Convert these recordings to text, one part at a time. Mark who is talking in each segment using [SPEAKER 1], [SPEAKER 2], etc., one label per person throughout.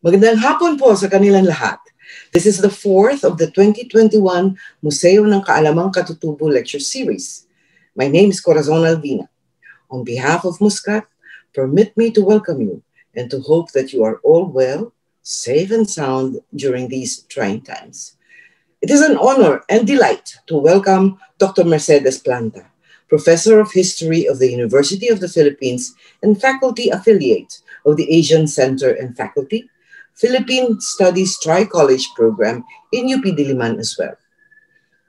[SPEAKER 1] Magandang hapon po sa kanilang lahat. This is the fourth of the 2021 Museo ng Kaalamang Katutubo Lecture Series. My name is Corazon Alvina. On behalf of Muscat, permit me to welcome you and to hope that you are all well, safe and sound during these trying times. It is an honor and delight to welcome Dr. Mercedes Planta, Professor of History of the University of the Philippines and Faculty Affiliate of the Asian Center and Faculty, Philippine Studies Tri-College Program in UP Diliman as well.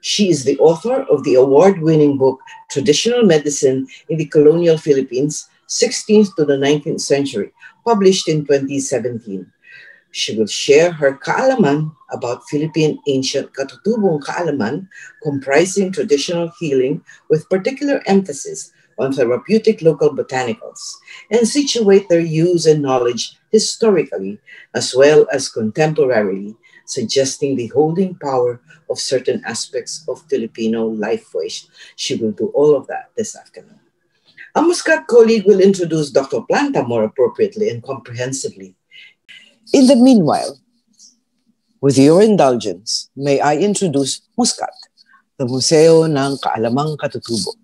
[SPEAKER 1] She is the author of the award-winning book, Traditional Medicine in the Colonial Philippines, 16th to the 19th Century, published in 2017. She will share her kaalaman about Philippine ancient katutubong kaalaman comprising traditional healing with particular emphasis on therapeutic local botanicals and situate their use and knowledge historically as well as contemporarily, suggesting the holding power of certain aspects of Filipino life force. She will do all of that this afternoon. A Muscat colleague will introduce Dr. Planta more appropriately and comprehensively. In the meanwhile, with your indulgence, may I introduce Muscat, the Museo ng Kaalamang Katutubo,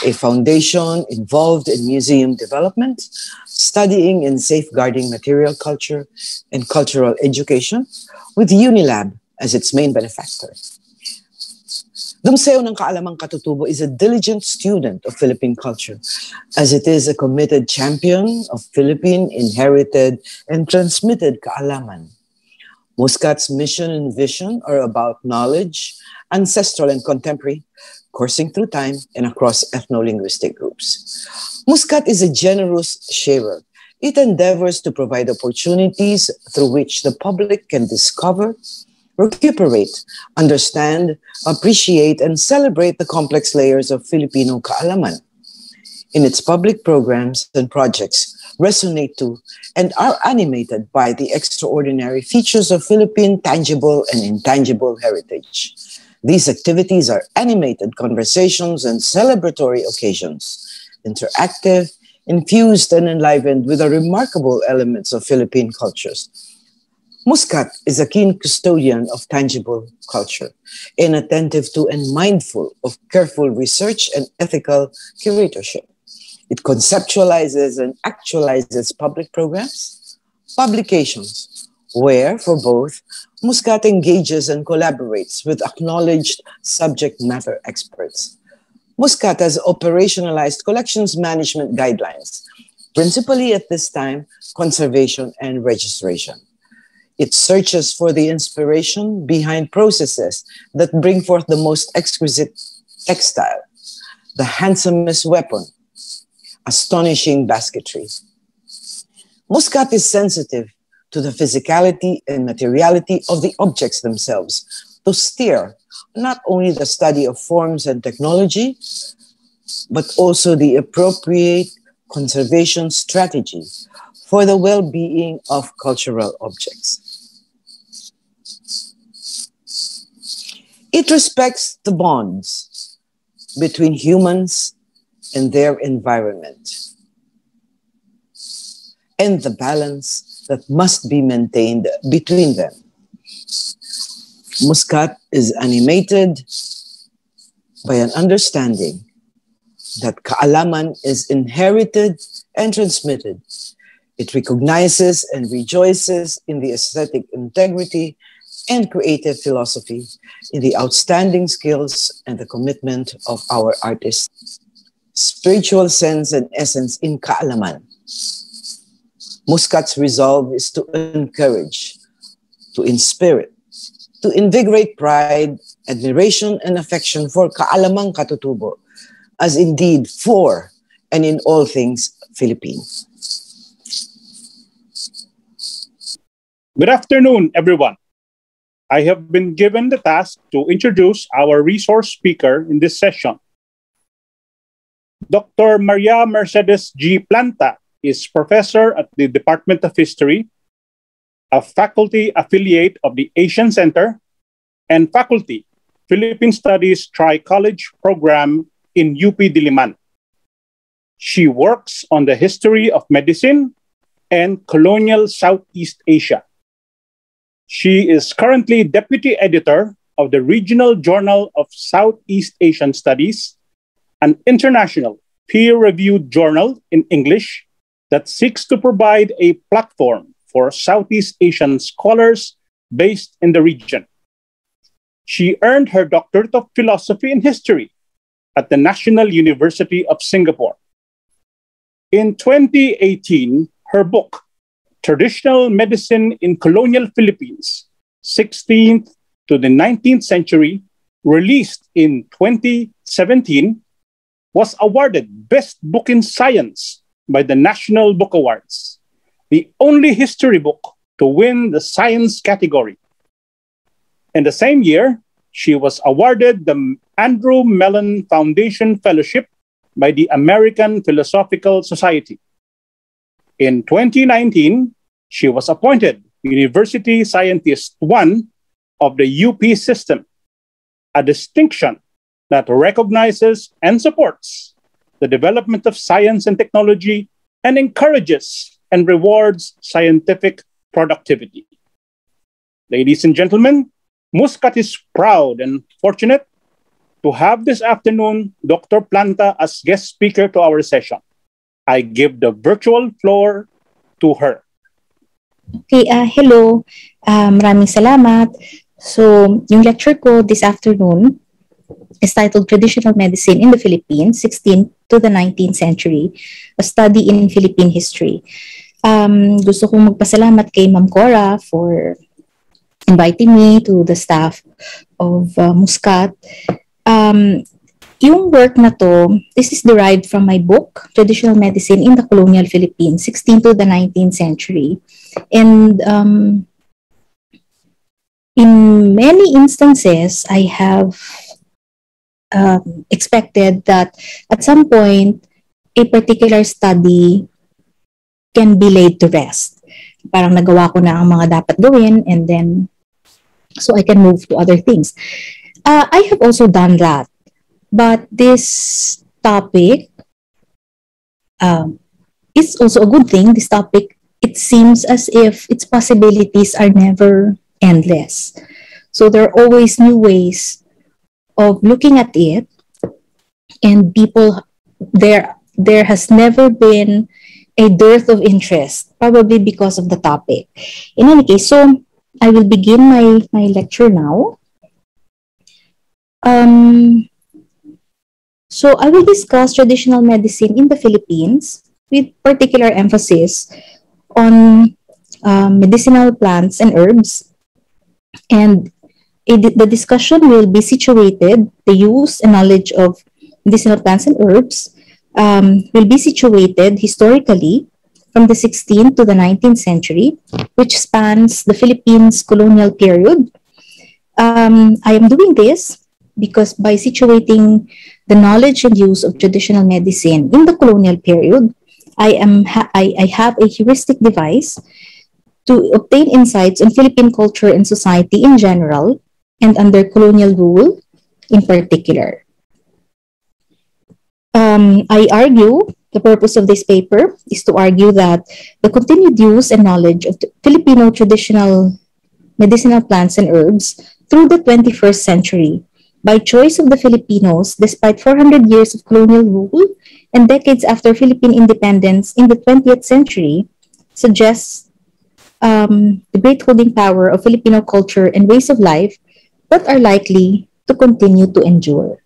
[SPEAKER 1] a foundation involved in museum development, studying and safeguarding material culture and cultural education, with UNILAB as its main benefactor. The Museo ng Kaalamang Katutubo is a diligent student of Philippine culture, as it is a committed champion of Philippine inherited and transmitted kaalaman. Muscat's mission and vision are about knowledge, ancestral and contemporary, coursing through time and across ethno-linguistic groups. Muscat is a generous sharer. It endeavors to provide opportunities through which the public can discover, recuperate, understand, appreciate, and celebrate the complex layers of Filipino kaalaman. In its public programs and projects, resonate to and are animated by the extraordinary features of Philippine tangible and intangible heritage. These activities are animated conversations and celebratory occasions, interactive, infused, and enlivened with the remarkable elements of Philippine cultures. Muscat is a keen custodian of tangible culture, inattentive to and mindful of careful research and ethical curatorship. It conceptualizes and actualizes public programs, publications, where, for both, Muscat engages and collaborates with acknowledged subject matter experts. Muscat has operationalized collections management guidelines, principally at this time, conservation and registration. It searches for the inspiration behind processes that bring forth the most exquisite textile, the handsomest weapon, astonishing basketry. Muscat is sensitive to the physicality and materiality of the objects themselves, to steer not only the study of forms and technology, but also the appropriate conservation strategy for the well-being of cultural objects. It respects the bonds between humans and their environment, and the balance that must be maintained between them. Muscat is animated by an understanding that kaalaman is inherited and transmitted. It recognizes and rejoices in the aesthetic integrity and creative philosophy, in the outstanding skills and the commitment of our artists. Spiritual sense and essence in kaalaman. Muscat's resolve is to encourage, to inspire, to invigorate pride, admiration, and affection for kaalamang katutubo, as indeed for and in all things Philippine.
[SPEAKER 2] Good afternoon, everyone. I have been given the task to introduce our resource speaker in this session. Dr. Maria Mercedes G. Planta is professor at the Department of History, a faculty affiliate of the Asian Center, and faculty Philippine Studies Tri-College Program in UP Diliman. She works on the history of medicine and colonial Southeast Asia, She is currently deputy editor of the Regional Journal of Southeast Asian Studies, an international peer-reviewed journal in English that seeks to provide a platform for Southeast Asian scholars based in the region. She earned her doctorate of philosophy in history at the National University of Singapore. In 2018, her book, Traditional Medicine in Colonial Philippines, 16th to the 19th Century, released in 2017, was awarded Best Book in Science by the National Book Awards, the only history book to win the science category. In the same year, she was awarded the Andrew Mellon Foundation Fellowship by the American Philosophical Society. In 2019, she was appointed University Scientist 1 of the UP system, a distinction that recognizes and supports the development of science and technology and encourages and rewards scientific productivity. Ladies and gentlemen, Muscat is proud and fortunate to have this afternoon Dr. Planta as guest speaker to our session. I give the virtual floor to her.
[SPEAKER 3] Okay, hello. Maraming salamat. So, yung lecture ko this afternoon is titled Traditional Medicine in the Philippines, 16th to the 19th Century, a study in Philippine history. Gusto kong magpasalamat kay Ma'am Cora for inviting me to the staff of Muscat. Yung work na to, this is derived from my book, Traditional Medicine in the Colonial Philippines, 16th to the 19th Century. And in many instances, I have expected that at some point, a particular study can be laid to rest. Parang nagawa ko na ang mga dapat gawin, and then so I can move to other things. I have also done that. But this topic is also a good thing. This topic, it seems as if its possibilities are never endless. So there are always new ways of looking at it, and people, there has never been a dearth of interest, probably because of the topic. In any case, so I will begin my lecture now. So I will discuss traditional medicine in the Philippines with particular emphasis on medicinal plants and herbs. And the discussion will be situated, the use and knowledge of medicinal plants and herbs will be situated historically from the 16th to the 19th century, which spans the Philippines colonial period. I am doing this because by situating the knowledge and use of traditional medicine in the colonial period, I have a heuristic device to obtain insights on Philippine culture and society in general and under colonial rule in particular. I argue, the purpose of this paper is to argue that the continued use and knowledge of Filipino traditional medicinal plants and herbs through the 21st century by choice of the Filipinos despite 400 years of colonial rule and decades after Philippine independence in the 20th century suggests the great holding power of Filipino culture and ways of life that are likely to continue to endure.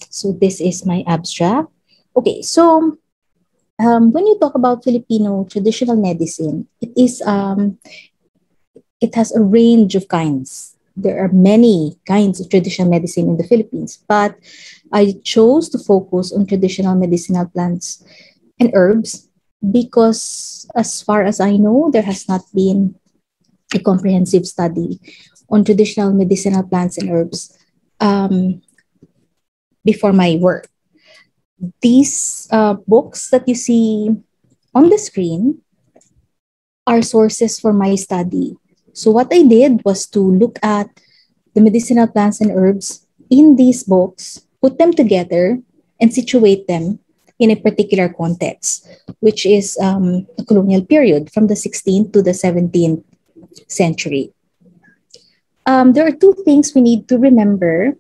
[SPEAKER 3] So this is my abstract. Okay, so when you talk about Filipino traditional medicine, it has a range of kinds. There are many kinds of traditional medicine in the Philippines, but I chose to focus on traditional medicinal plants and herbs because, as far as I know, there has not been a comprehensive study on traditional medicinal plants and herbs before my work. These books that you see on the screen are sources for my study. So what I did was to look at the medicinal plants and herbs in these books, put them together, and situate them in a particular context, which is the colonial period from the 16th to the 17th century. There are two things we need to remember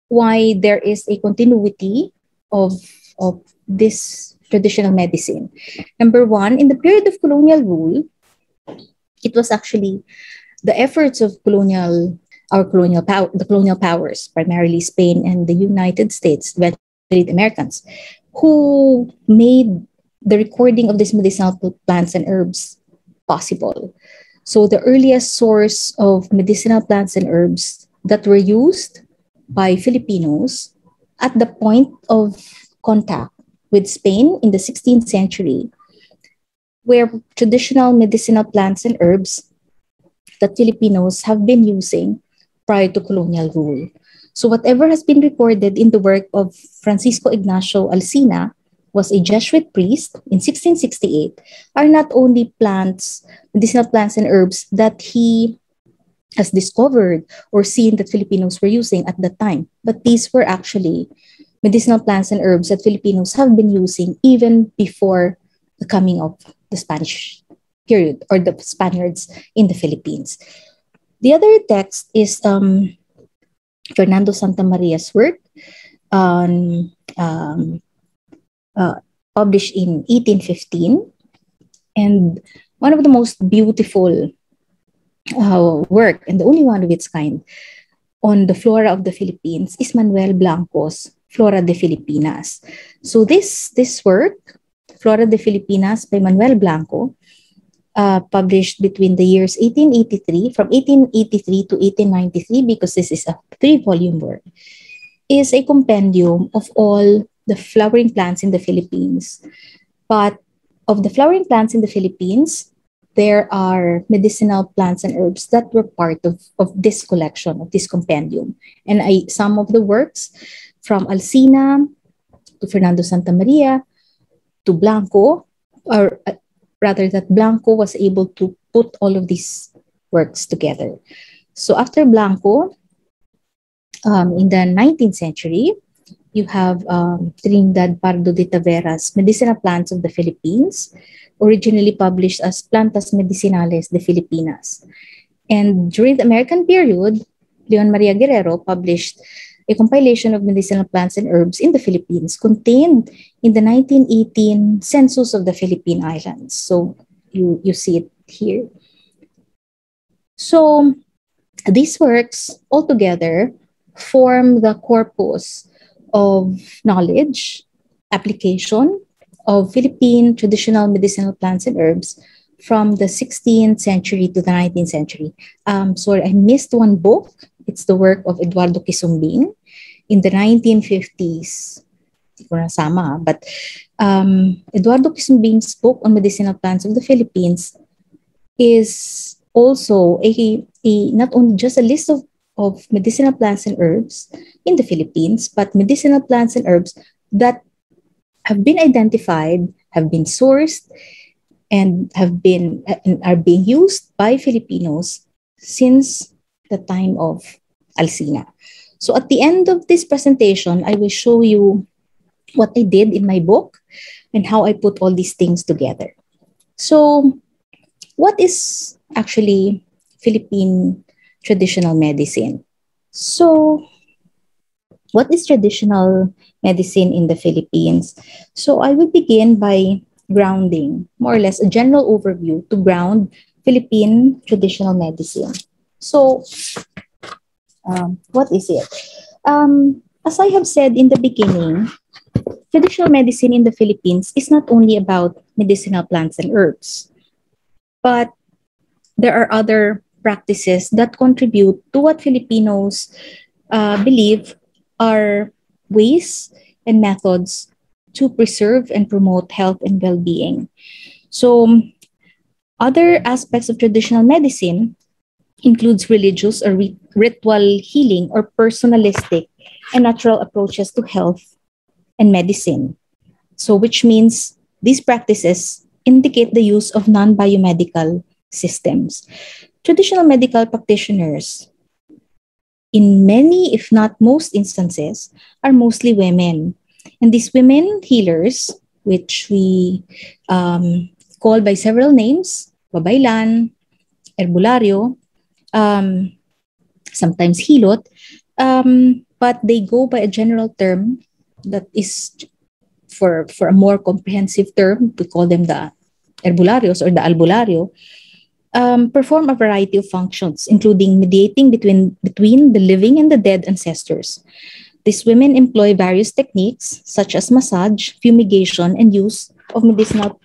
[SPEAKER 3] why there is a continuity of this traditional medicine. Number one, in the period of colonial rule, it was actually the efforts of the colonial powers, primarily Spain and the United States, eventually the Americans, who made the recording of these medicinal plants and herbs possible. So the earliest source of medicinal plants and herbs that were used by Filipinos at the point of contact with Spain in the 16th century were traditional medicinal plants and herbs that Filipinos have been using prior to colonial rule. So whatever has been recorded in the work of Francisco Ignacio Alsina, was a Jesuit priest in 1668, are not only medicinal plants and herbs that he has discovered or seen that Filipinos were using at that time, but these were actually medicinal plants and herbs that Filipinos have been using even before the coming of the Spanish period or the Spaniards in the Philippines. The other text is Fernando Santamaria's work on published in 1815, and one of the most beautiful work, and the only one of its kind, on the flora of the Philippines is Manuel Blanco's Flora de Filipinas. So this work, Flora de Filipinas by Manuel Blanco, published between the years 1883, from 1883 to 1893, because this is a 3-volume work, is a compendium of all the flowering plants in the Philippines. But of the flowering plants in the Philippines, there are medicinal plants and herbs that were part of this collection, of this compendium. And some of the works from Alsina to Fernando Santamaria to Blanco, or rather that Blanco was able to put all of these works together. So after Blanco, in the 19th century, you have Trinidad Pardo de Tavera's Medicinal Plants of the Philippines, originally published as Plantas Medicinales de Filipinas. And during the American period, Leon Maria Guerrero published a compilation of medicinal plants and herbs in the Philippines contained in the 1918 Census of the Philippine Islands. So you see it here. So these works altogether form the corpus of knowledge, application of Philippine traditional medicinal plants and herbs from the 16th century to the 19th century. Sorry, I missed one book. It's the work of Eduardo Quisumbing in the 1950s. But Eduardo Quisumbing's book on medicinal plants of the Philippines is also not only just a list of medicinal plants and herbs in the Philippines, but medicinal plants and herbs that have been identified, have been sourced, and are being used by Filipinos since the time of Alsina. So at the end of this presentation, I will show you what I did in my book and how I put all these things together. So what is actually Philippine traditional medicine? So what is traditional medicine in the Philippines? So I will begin by grounding, more or less a general overview to ground Philippine traditional medicine. So what is it? As I have said in the beginning, traditional medicine in the Philippines is not only about medicinal plants and herbs, but there are other practices that contribute to what Filipinos believe are ways and methods to preserve and promote health and well-being. So other aspects of traditional medicine includes religious or ritual healing or personalistic and natural approaches to health and medicine. So which means these practices indicate the use of non-biomedical systems. Traditional medical practitioners, in many, if not most instances, are mostly women. And these women healers, which we call by several names, babaylan, herbularyo, sometimes hilot, but they go by a general term that is for a more comprehensive term, we call them the herbularios or the albularyo, perform a variety of functions, including mediating between the living and the dead ancestors. These women employ various techniques such as massage, fumigation, and use of medicinal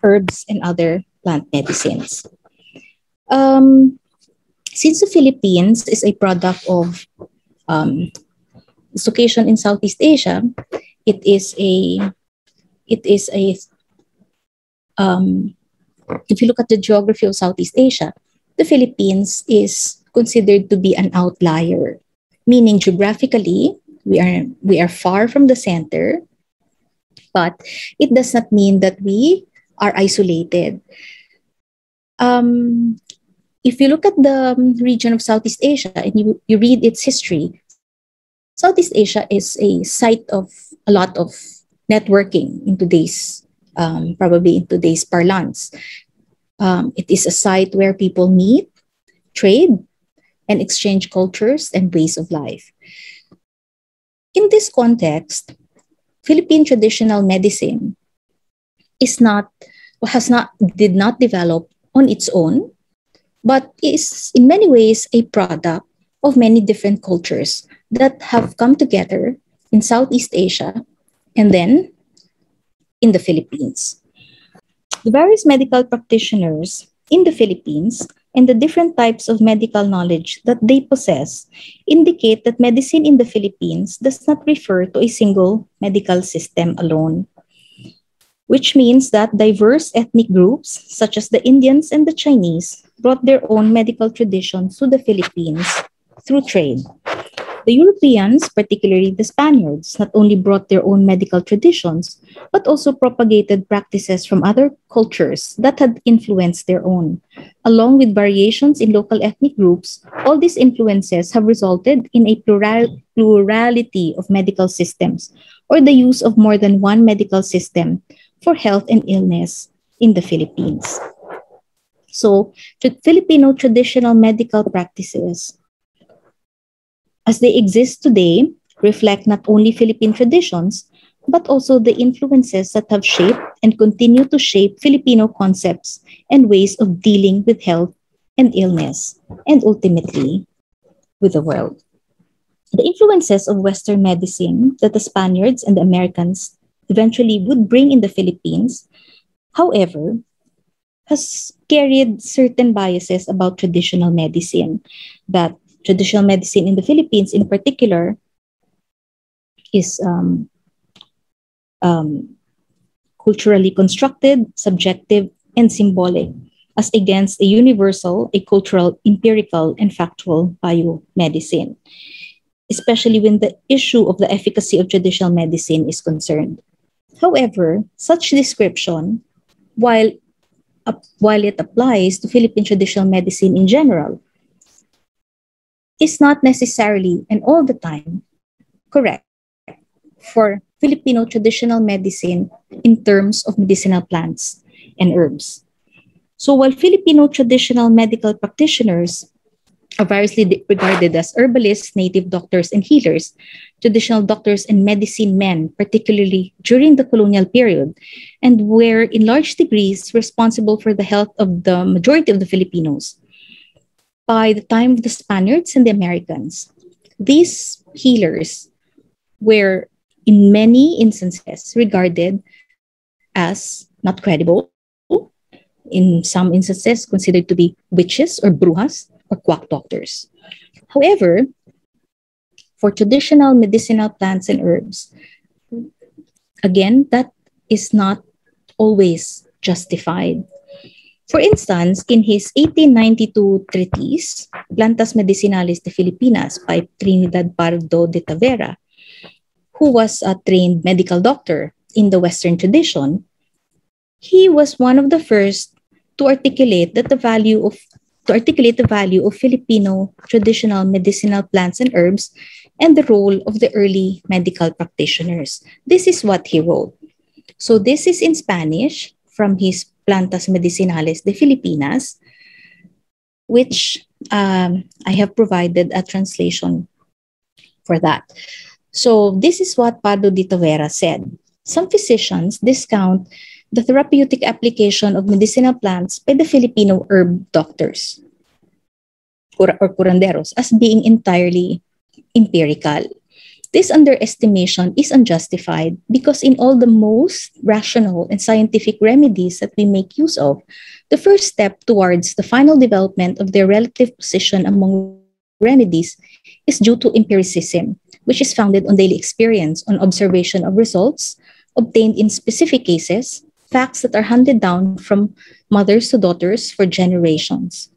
[SPEAKER 3] herbs and other plant medicines. Since the Philippines is a product of this location in Southeast Asia, it is a if you look at the geography of Southeast Asia, the Philippines is considered to be an outlier, meaning geographically we are far from the center, but it does not mean that we are isolated. If you look at the region of Southeast Asia and you read its history, Southeast Asia is a site of a lot of networking in today's, probably in today's parlance. It is a site where people meet, trade, and exchange cultures and ways of life. In this context, Philippine traditional medicine did not develop on its own, but is in many ways a product of many different cultures that have come together in Southeast Asia and then in the Philippines. The various medical practitioners in the Philippines and the different types of medical knowledge that they possess indicate that medicine in the Philippines does not refer to a single medical system alone, which means that diverse ethnic groups, such as the Indians and the Chinese, brought their own medical traditions to the Philippines through trade. The Europeans, particularly the Spaniards, not only brought their own medical traditions, but also propagated practices from other cultures that had influenced their own. Along with variations in local ethnic groups, all these influences have resulted in a plurality of medical systems, or the use of more than one medical system for health and illness in the Philippines. So, Filipino traditional medical practices, as they exist today, reflect not only Philippine traditions, but also the influences that have shaped and continue to shape Filipino concepts and ways of dealing with health and illness, and ultimately with the world. The influences of Western medicine that the Spaniards and the Americans eventually would bring in the Philippines, however, has carried certain biases about traditional medicine, that traditional medicine in the Philippines in particular is culturally constructed, subjective, and symbolic, as against a universal, a cultural, empirical, and factual biomedicine, especially when the issue of the efficacy of traditional medicine is concerned. However, such description, while it applies to Philippine traditional medicine in general, is not necessarily and all the time correct for Filipino traditional medicine in terms of medicinal plants and herbs. So while Filipino traditional medical practitioners are variously regarded as herbalists, native doctors, and healers, traditional doctors and medicine men, particularly during the colonial period, and were in large degrees responsible for the health of the majority of the Filipinos. By the time of the Spaniards and the Americans, these healers were in many instances regarded as not credible, in some instances considered to be witches or brujas or quack doctors. However, for traditional medicinal plants and herbs, again, that is not always justified. For instance, in his 1892 treatise, Plantas Medicinales de Filipinas by Trinidad Pardo de Tavera, who was a trained medical doctor in the Western tradition, he was one of the first to articulate that the value of to articulate the value of Filipino traditional medicinal plants and herbs and the role of the early medical practitioners. This is what he wrote. So this is in Spanish from his Plantas Medicinales de Filipinas, which I have provided a translation for that. So this is what Pardo de Tavera said. Some physicians discount the therapeutic application of medicinal plants by the Filipino herb doctors or curanderos as being entirely empirical. This underestimation is unjustified because in all the most rational and scientific remedies that we make use of, the first step towards the final development of their relative position among remedies is due to empiricism, which is founded on daily experience, on observation of results obtained in specific cases, facts that are handed down from mothers to daughters for generations.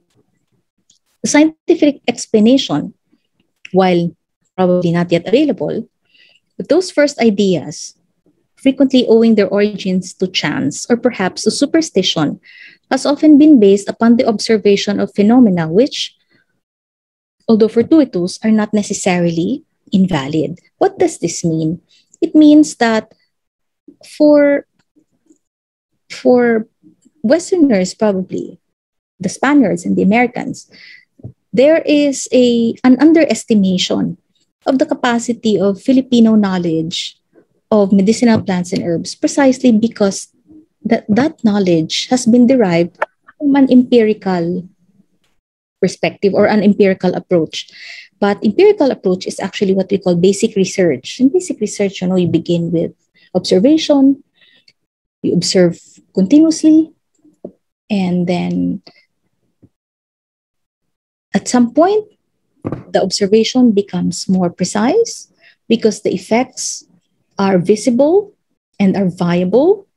[SPEAKER 3] The scientific explanation, while probably not yet available, but those first ideas, frequently owing their origins to chance or perhaps to superstition, has often been based upon the observation of phenomena which, although fortuitous, are not necessarily invalid. What does this mean? It means that for Westerners, probably, the Spaniards and the Americans, there is an underestimation of the capacity of Filipino knowledge of medicinal plants and herbs precisely because that knowledge has been derived from an empirical perspective or an empirical approach. But empirical approach is actually what we call basic research. In basic research, you begin with observation, you observe continuously, and then at some point, the observation becomes more precise because the effects are visible and are viable.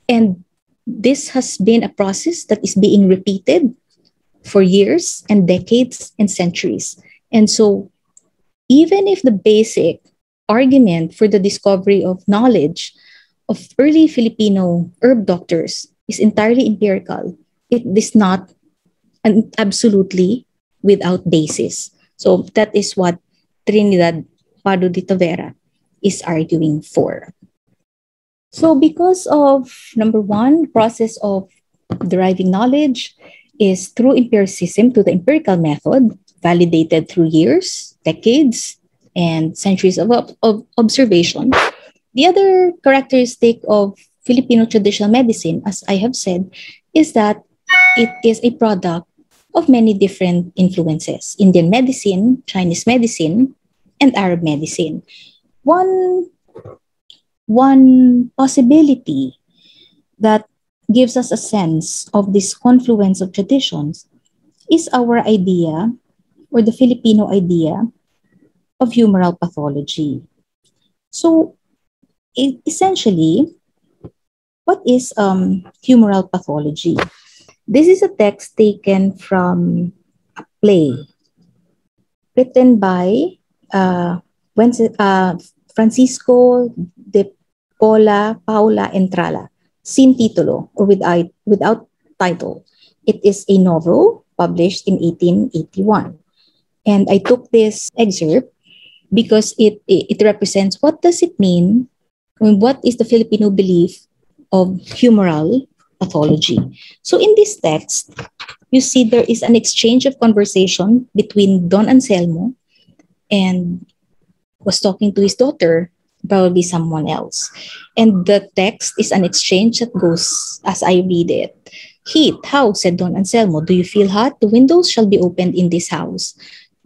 [SPEAKER 3] And this has been a process that is being repeated for years and decades and centuries. And so even if the basic argument for the discovery of knowledge of early Filipino herb doctors is entirely empirical, it is not absolutely without basis. So that is what Trinidad Pardo de Tavera is arguing for. So because of, number one, process of deriving knowledge is through empiricism to the empirical method, validated through years, decades, and centuries of observation. The other characteristic of Filipino traditional medicine, as I have said, is that it is a product of many different influences: Indian medicine, Chinese medicine, and Arab medicine. One possibility that gives us a sense of this confluence of traditions is our idea, or the Filipino idea, of humoral pathology. So, essentially, what is humoral pathology? This is a text taken from a play written by Francisco de Paula Entrala, sin titulo, or without title. It is a novel published in 1881. And I took this excerpt because it represents what does it mean, what is the Filipino belief of humoral pathology. So in this text, you see there is an exchange of conversation between Don Anselmo and was talking to his daughter, probably someone else. And the text is an exchange that goes as I read it. Heat, how? Said Don Anselmo. Do you feel hot? The windows shall be opened in this house.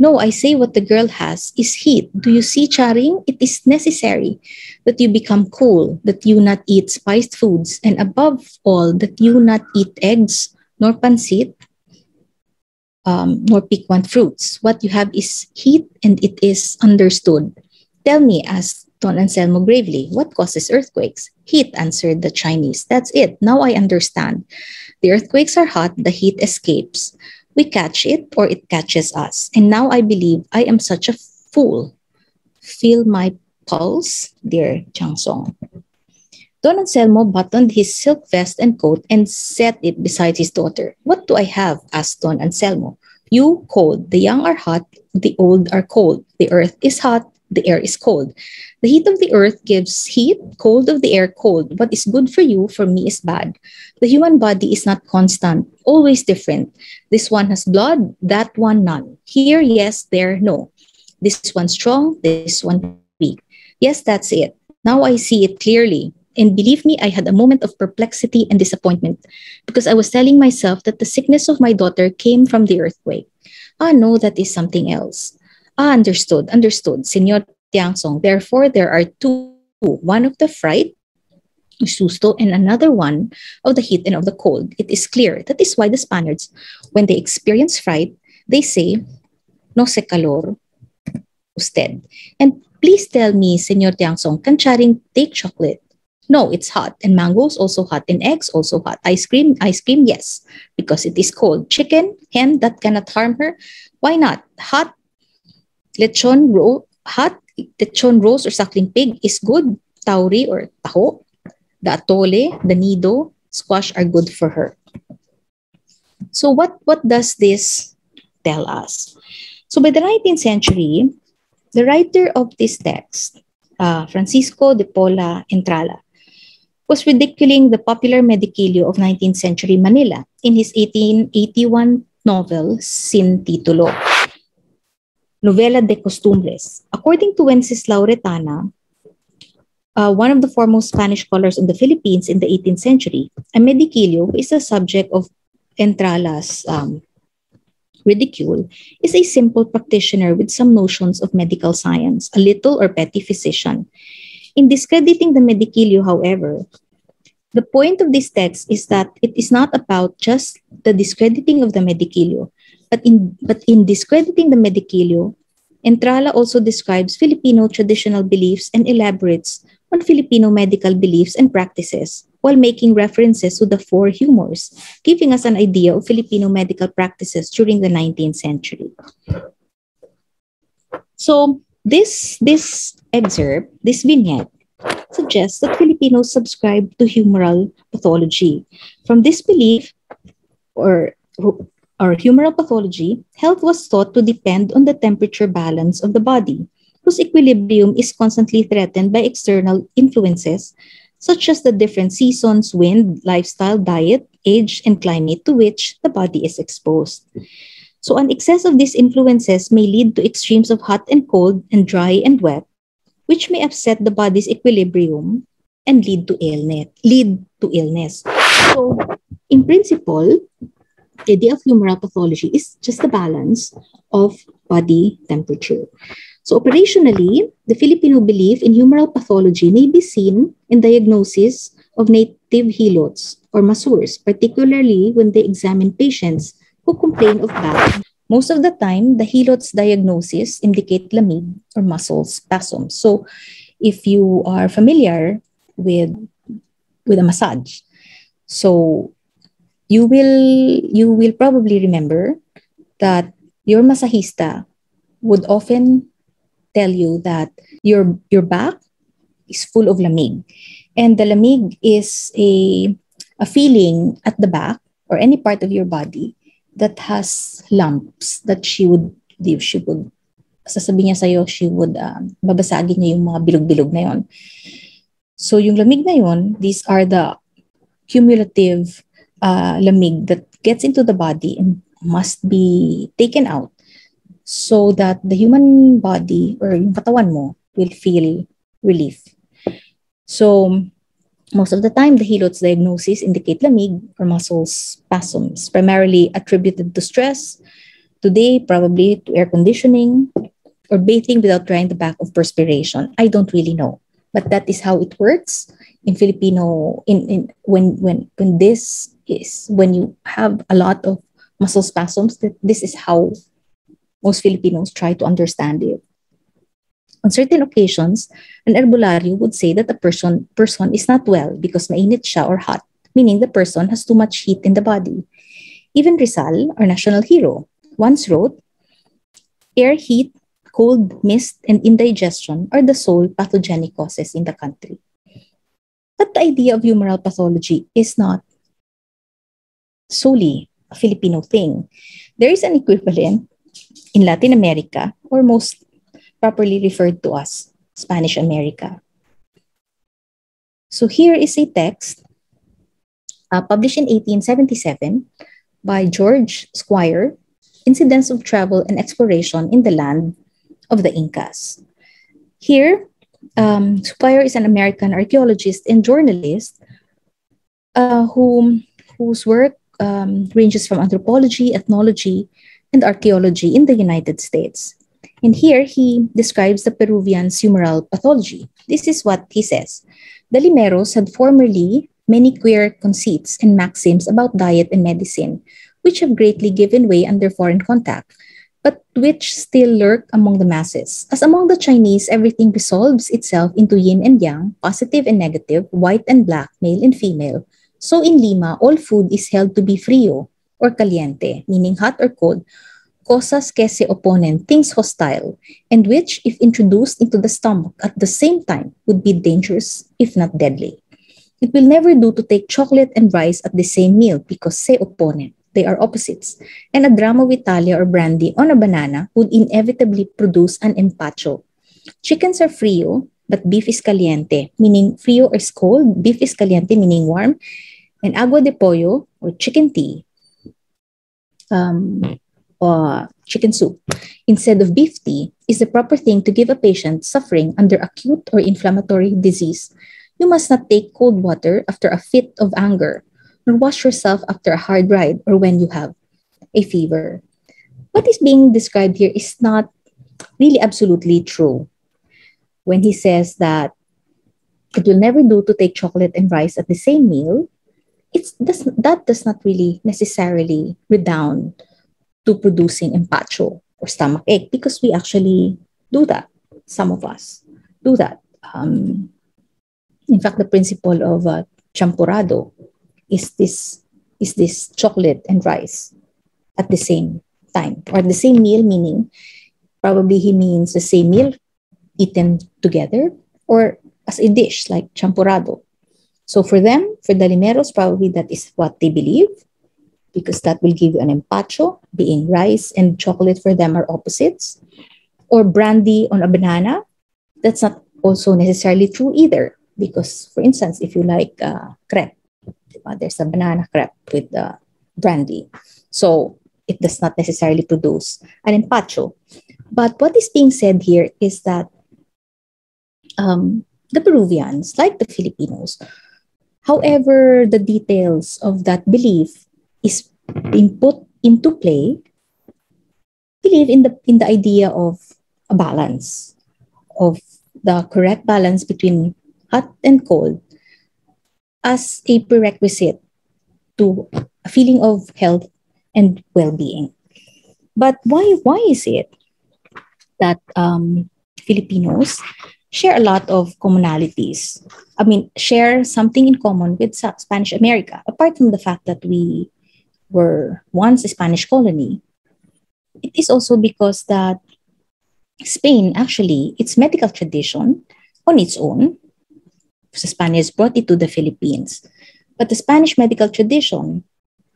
[SPEAKER 3] No, I say what the girl has is heat. Do you see, Charing? It is necessary that you become cool, that you not eat spiced foods, and above all, that you not eat eggs, nor pancit, nor piquant fruits. What you have is heat, and it is understood. Tell me, asked Don Anselmo gravely, what causes earthquakes? Heat, answered the Chinese. That's it. Now I understand. The earthquakes are hot, the heat escapes. We catch it, or it catches us. And now I believe I am such a fool. Feel my pulse, dear Changsong. Don Anselmo buttoned his silk vest and coat and set it beside his daughter. "What do I have?" asked Don Anselmo. "You cold. The young are hot, the old are cold. The earth is hot, the air is cold. The heat of the earth gives heat, cold of the air cold. What is good for you, for me is bad. The human body is not constant, always different. This one has blood, that one none. Here, yes, there, no. This one strong, this one weak. Yes, that's it. Now I see it clearly. And believe me, I had a moment of perplexity and disappointment because I was telling myself that the sickness of my daughter came from the earthquake. Ah, no, that is something else. Ah, understood, Senor Tiangsong. Therefore, there are two, one of the fright, susto, and another one of the heat and of the cold. It is clear. That is why the Spaniards, when they experience fright, they say, no se calor usted. And please tell me, Senor Tiangsong, can charing take chocolate? No, it's hot. And mangoes also hot. And eggs also hot. Ice cream, yes, because it is cold. Chicken, hen, that cannot harm her. Why not? Hot lechon roast or suckling pig is good. Tauri or taho, the atole, the nido, squash are good for her. So what does this tell us? So by the 19th century, the writer of this text, Francisco de Paula Entrala, was ridiculing the popular medicillo of 19th century Manila in his 1881 novel Sin Titulo, Novela de Costumbres. According to Wenceslao Retana, one of the foremost Spanish scholars in the Philippines in the 18th century, a medicillo is the subject of Entrala's ridicule, is a simple practitioner with some notions of medical science, a little or petty physician. In discrediting the medicillo, however, the point of this text is that it is not about just the discrediting of the medicillo, but in discrediting the medicillo, Entrala also describes Filipino traditional beliefs and elaborates on Filipino medical beliefs and practices, while making references to the four humors, giving us an idea of Filipino medical practices during the 19th century. So this excerpt, this vignette, suggests that Filipinos subscribe to humoral pathology. From this belief or humoral pathology, health was thought to depend on the temperature balance of the body, whose equilibrium is constantly threatened by external influences such as the different seasons, wind, lifestyle, diet, age, and climate to which the body is exposed. So an excess of these influences may lead to extremes of hot and cold and dry and wet, which may upset the body's equilibrium and lead to illness. So in principle, the idea of humoral pathology is just the balance of body temperature. So operationally, the Filipino belief in humoral pathology may be seen in diagnosis of native helots or masurs, particularly when they examine patients who complain of back. Most of the time, the helots diagnosis indicate lamig or muscle spasms. So if you are familiar with a massage, so you will probably remember that your masahista would often tell you that your back is full of lamig, and the lamig is a feeling at the back or any part of your body that has lumps that she would sasabihin niya sa'yo, babasagin niya yung mga bilog-bilog na yon. So yung lamig na yon, these are the cumulative lamig that gets into the body and must be taken out so that the human body or yung katawan mo will feel relief. So most of the time, the helots diagnosis indicate lamig or muscle spasms, primarily attributed to stress, today probably to air conditioning or bathing without drying the back of perspiration. I don't really know, but that is how it works in Filipino. When you have a lot of muscle spasms, this is how most Filipinos try to understand it. On certain occasions, an herbolarium would say that the person is not well because mainit siya or hot, meaning the person has too much heat in the body. Even Rizal, our national hero, once wrote, "Air, heat, cold, mist, and indigestion are the sole pathogenic causes in the country." But the idea of humoral pathology is not solely a Filipino thing. There is an equivalent in Latin America, or most properly referred to as Spanish America. So here is a text published in 1877 by George Squire, Incidents of Travel and Exploration in the Land of the Incas. Here, Squire is an American archaeologist and journalist whose work ranges from anthropology, ethnology, and archaeology in the United States. And here he describes the Peruvian's humoral pathology. This is what he says. The Limeros had formerly many queer conceits and maxims about diet and medicine, which have greatly given way under foreign contact, but which still lurk among the masses. As among the Chinese, everything resolves itself into yin and yang, positive and negative, white and black, male and female. So in Lima, all food is held to be frio or caliente, meaning hot or cold, cosas que se oponen, things hostile, and which, if introduced into the stomach at the same time, would be dangerous, if not deadly. It will never do to take chocolate and rice at the same meal because se oponen. They are opposites, and a dram of Italia or brandy on a banana would inevitably produce an empacho. Chickens are frio, but beef is caliente, meaning frio is cold, beef is caliente, meaning warm, and agua de pollo, or chicken tea, or chicken soup, instead of beef tea, is the proper thing to give a patient suffering under acute or inflammatory disease. You must not take cold water after a fit of anger, nor wash yourself after a hard ride or when you have a fever. What is being described here is not really absolutely true. When he says that it will never do to take chocolate and rice at the same meal, that does not really necessarily redound to producing empacho or stomach ache, because we actually do that. Some of us do that. In fact, the principle of champurrado is this chocolate and rice at the same time, or the same meal, meaning probably he means the same meal eaten together or as a dish like champurrado. So for them, for the Limeros, probably that is what they believe, because that will give you an empacho, being rice and chocolate for them are opposites. Or brandy on a banana, that's not also necessarily true either, because for instance, if you like crepe, there's a banana crepe with brandy. So it does not necessarily produce an empacho. But what is being said here is that the Peruvians, like the Filipinos, however the details of that belief is being put into play, believe in the idea of a balance, of the correct balance between hot and cold as a prerequisite to a feeling of health and well-being. But why is it that Filipinos share a lot of commonalities? I mean, share something in common with Spanish America, apart from the fact that we were once a Spanish colony. It is also because that Spain, actually, its medical tradition on its own, the Spaniards brought it to the Philippines. But the Spanish medical tradition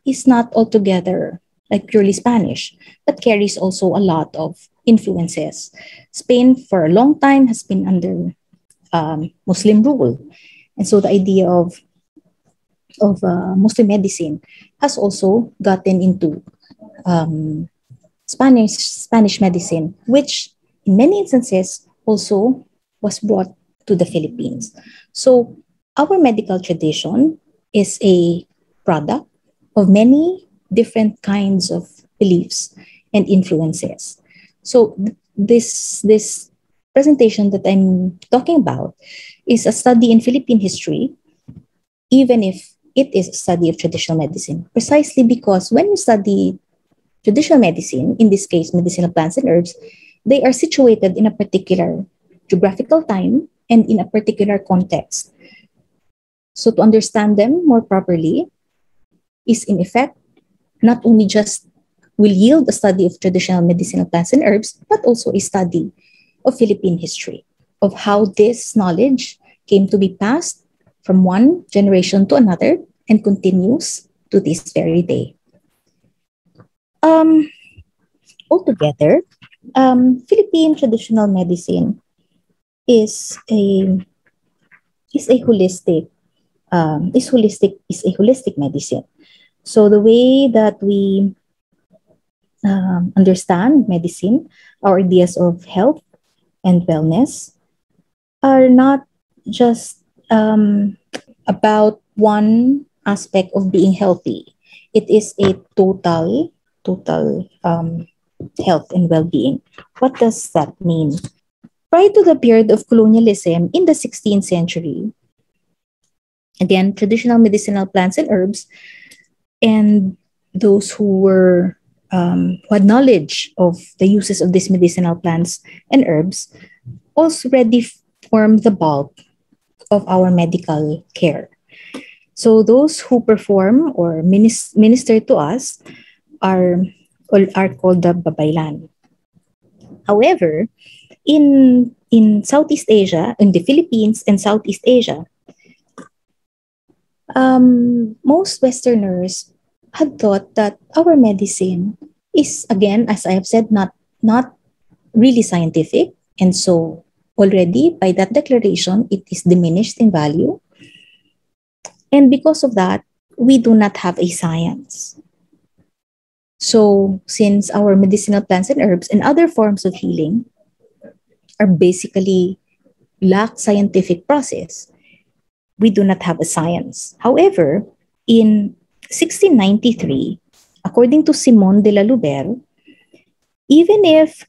[SPEAKER 3] is not altogether like purely Spanish, but carries also a lot of influences. Spain, for a long time, has been under Muslim rule. And so the idea of Muslim medicine has also gotten into Spanish medicine, which in many instances also was brought to the Philippines. So our medical tradition is a product of many different kinds of beliefs and influences. So this presentation that I'm talking about is a study in Philippine history, even if it is a study of traditional medicine, precisely because when you study traditional medicine, in this case, medicinal plants and herbs, they are situated in a particular geographical time and in a particular context. So to understand them more properly is in effect not only just will yield a study of traditional medicinal plants and herbs, but also a study of Philippine history, of how this knowledge came to be passed from one generation to another and continues to this very day. Altogether, Philippine traditional medicine is a holistic medicine. So the way that we understand medicine, our ideas of health and wellness are not just about one aspect of being healthy. It is a total health and well-being. What does that mean? Prior to the period of colonialism in the 16th century, again, traditional medicinal plants and herbs, and those who had knowledge of the uses of these medicinal plants and herbs already form the bulk of our medical care. So those who perform or minister to us are called the babaylan. However, in Southeast Asia, in the Philippines and Southeast Asia, most Westerners had thought that our medicine is, again, as I have said, not really scientific. And so already by that declaration, it is diminished in value. And because of that, we do not have a science. So since our medicinal plants and herbs and other forms of healing are basically lack scientific process, we do not have a science. However, in 1693, according to Simon de la Lubert, even if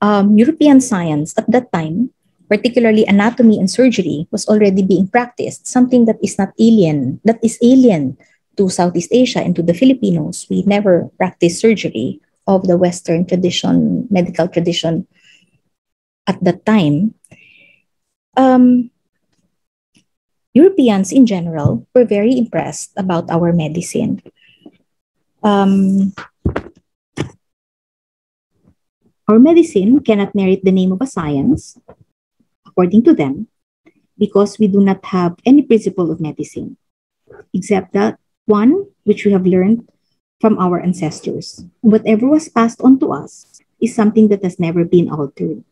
[SPEAKER 3] European science at that time, particularly anatomy and surgery, was already being practiced, something that is alien to Southeast Asia and to the Filipinos. We never practiced surgery of the Western tradition, medical tradition at that time. Europeans in general were very impressed about our medicine. Our medicine cannot merit the name of a science, according to them, because we do not have any principle of medicine, except that one which we have learned from our ancestors. Whatever was passed on to us is something that has never been altered.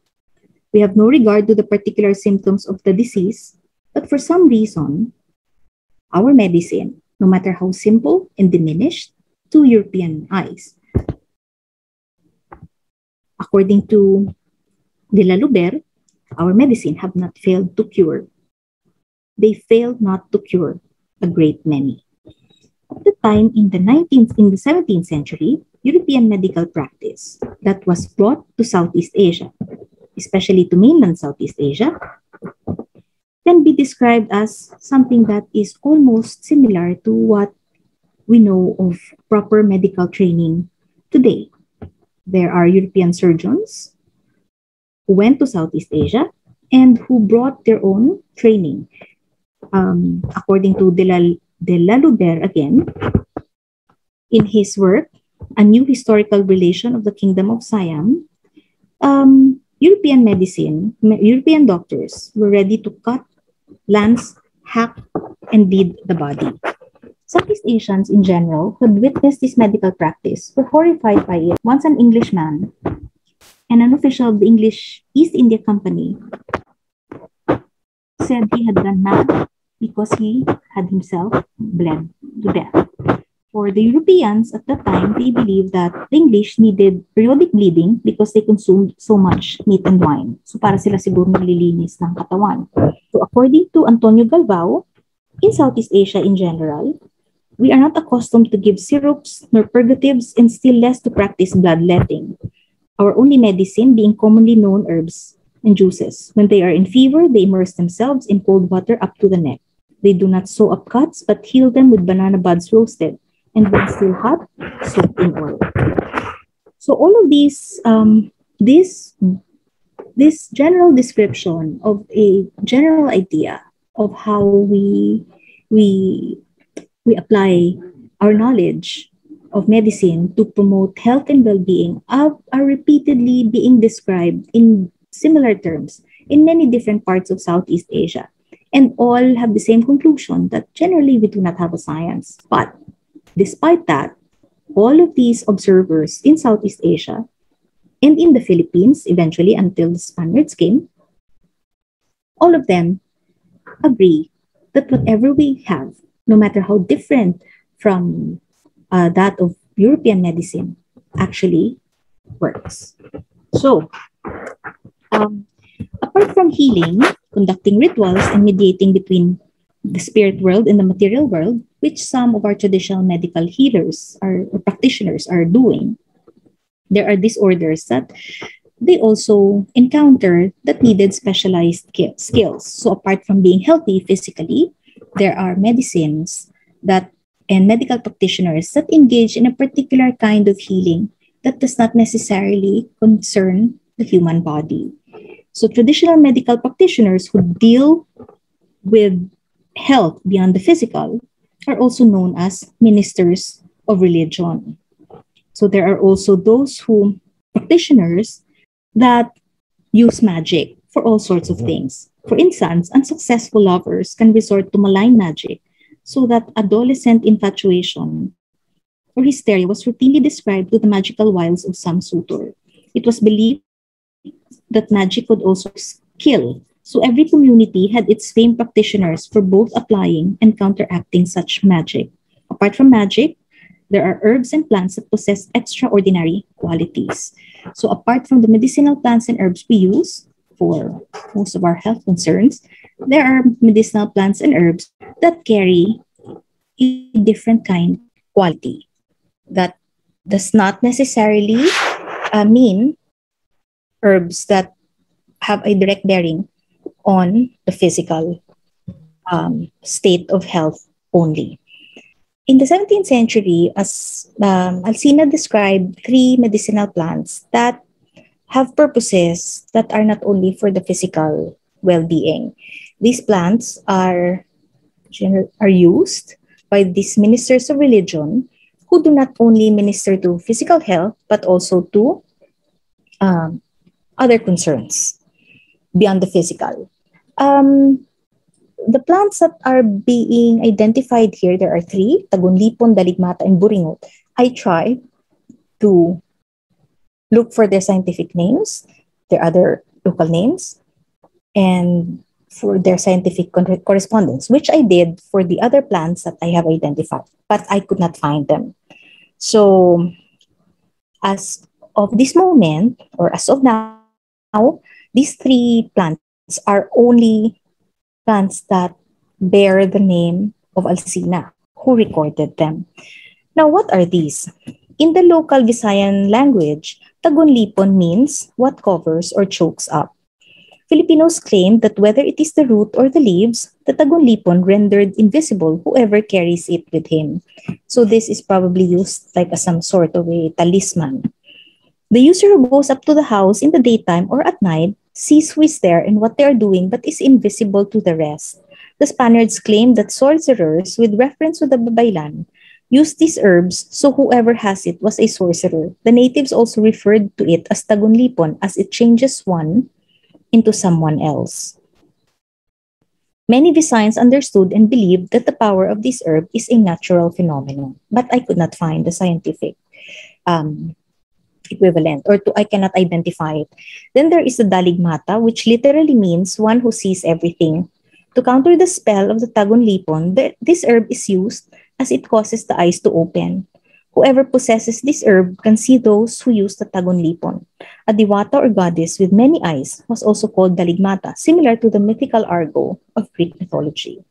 [SPEAKER 3] We have no regard to the particular symptoms of the disease, but for some reason, our medicine, no matter how simple and diminished to European eyes, according to de la Lubert, our medicine have not failed to cure. They failed not to cure a great many. At the time, in the 17th century, European medical practice that was brought to Southeast Asia, especially to mainland Southeast Asia, can be described as something that is almost similar to what we know of proper medical training today. There are European surgeons who went to Southeast Asia and who brought their own training. According to de la Lubert again, in his work, A New Historical Relation of the Kingdom of Siam, European doctors were ready to cut, lance, hack, and bleed the body. Southeast Asians in general who had witnessed this medical practice were horrified by it. Once an Englishman and an official of the English East India Company said he had gone mad because he had himself bled to death. For the Europeans at that time, they believed that the English needed periodic bleeding because they consumed so much meat and wine. So para sila siguro nililinis ng katawan. So according to Antonio Galvao, in Southeast Asia in general, we are not accustomed to give syrups nor purgatives and still less to practice bloodletting. Our only medicine being commonly known herbs and juices. When they are in fever, they immerse themselves in cold water up to the neck. They do not sew up cuts, but heal them with banana buds roasted, and when still hot, soaked in oil. So all of these, this general description of a general idea of how we apply our knowledge of medicine to promote health and well-being are repeatedly being described in similar terms in many different parts of Southeast Asia. And all have the same conclusion that generally we do not have a science. But despite that, all of these observers in Southeast Asia and in the Philippines, eventually until the Spaniards came, all of them agree that whatever we have, no matter how different from that of European medicine, actually works. So, um, apart from healing, conducting rituals, and mediating between the spirit world and the material world, which some of our traditional medical healers or practitioners are doing, there are disorders that they also encounter that needed specialized skills. So apart from being healthy physically, there are medicines that and medical practitioners that engage in a particular kind of healing that does not necessarily concern the human body. So traditional medical practitioners who deal with health beyond the physical are also known as ministers of religion. So there are also those who practitioners that use magic for all sorts of things. For instance, unsuccessful lovers can resort to malign magic so that adolescent infatuation or hysteria was routinely described to the magical wiles of some suitor. It was believed that magic could also kill. So every community had its famed practitioners for both applying and counteracting such magic. Apart from magic, there are herbs and plants that possess extraordinary qualities. So apart from the medicinal plants and herbs we use for most of our health concerns, there are medicinal plants and herbs that carry a different kind of quality. That does not necessarily mean herbs that have a direct bearing on the physical state of health only. In the 17th century, as Alcina described three medicinal plants that have purposes that are not only for the physical well-being. These plants are used by these ministers of religion who do not only minister to physical health but also to other concerns beyond the physical. The plants that are being identified here, there are three: Tagonlipon, Daligmata, and Buringot. I tried to look for their scientific names, their other local names, and for their scientific correspondence, which I did for the other plants that I have identified, but I could not find them. So as of this moment, or as of now, these three plants are only plants that bear the name of Alcina, who recorded them. Now, what are these? In the local Visayan language, Tagonlipon means what covers or chokes up. Filipinos claim that whether it is the root or the leaves, the Tagonlipon rendered invisible whoever carries it with him. So this is probably used like as some sort of a talisman. The user who goes up to the house in the daytime or at night sees who is there and what they are doing but is invisible to the rest. The Spaniards claimed that sorcerers, with reference to the Babaylan, used these herbs so whoever has it was a sorcerer. The natives also referred to it as Tagonlipon as it changes one into someone else. Many Visayans understood and believed that the power of this herb is a natural phenomenon, but I could not find the scientific equivalent, or I cannot identify it. Then there is the Daligmata, which literally means one who sees everything. To counter the spell of the Tagonlipon, this herb is used as it causes the eyes to open. Whoever possesses this herb can see those who use the Tagonlipon. A diwata or goddess with many eyes was also called Daligmata, similar to the mythical Argo of Greek mythology.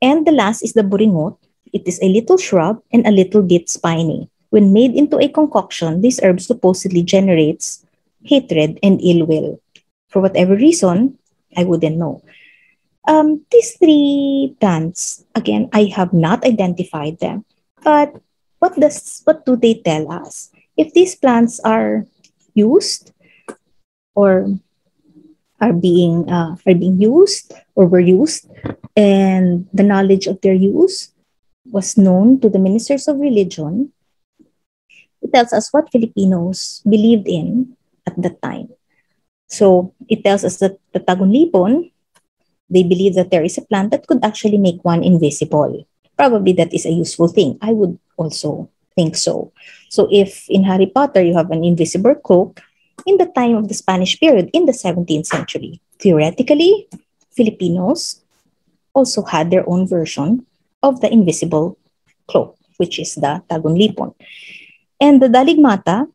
[SPEAKER 3] And the last is the Buringot. It is a little shrub and a little bit spiny. When made into a concoction, this herb supposedly generates hatred and ill will. For whatever reason, I wouldn't know. These three plants, again, I have not identified them. But what do they tell us? If these plants are used or are being used or were used, and the knowledge of their use was known to the ministers of religion, it tells us what Filipinos believed in at that time. So it tells us that the Tagonlipon, They believe that there is a plant that could actually make one invisible. Probably that is a useful thing. I would also think so. So if in Harry Potter you have an invisible cloak, in the time of the Spanish period in the 17th century, theoretically, Filipinos also had their own version of the invisible cloak, which is the tagon lipon. And the Daligmata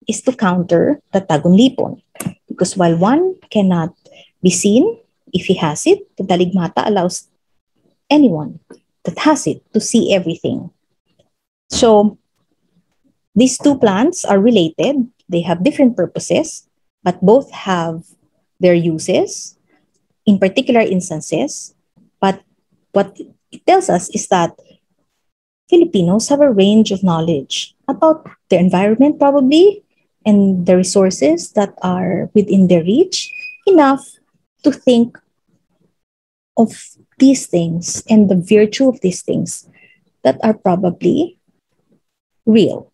[SPEAKER 3] is to counter the tagon lipon, because while one cannot be seen if he has it, the Daligmata allows anyone that has it to see everything. So these two plants are related. They have different purposes, but both have their uses in particular instances. But what it tells us is that Filipinos have a range of knowledge about their environment, probably, and the resources that are within their reach, enough to think of these things and the virtue of these things that are probably real.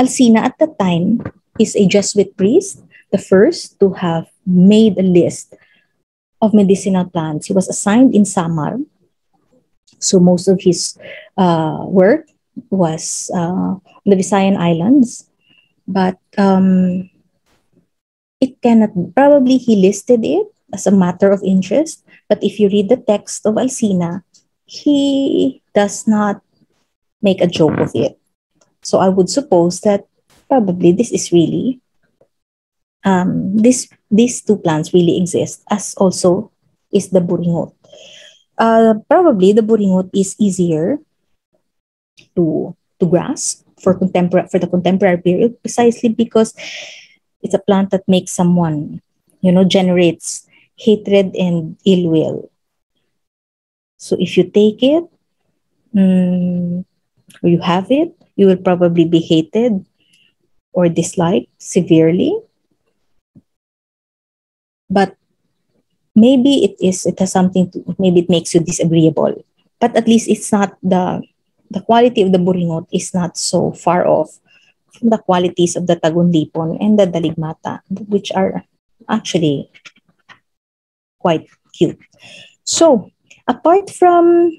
[SPEAKER 3] Alcina at the time is a Jesuit priest, the first to have made a list of medicinal plants. He was assigned in Samar, so most of his work was on the Visayan Islands, but it cannot, probably he listed it as a matter of interest, but if you read the text of Alcina, he does not make a joke of it. So I would suppose that probably this is really, these two plants really exist, as also is the buringot. Probably the buringot is easier to grasp for the contemporary period, precisely because it's a plant that makes someone, generates hatred and ill will. So if you take it, or you have it, you will probably be hated or disliked severely. But maybe it has something to, maybe it makes you disagreeable. But at least it's not the quality of the buringot is not so far off from the qualities of the tagon lipon and the daligmata, which are actually quite cute. So apart from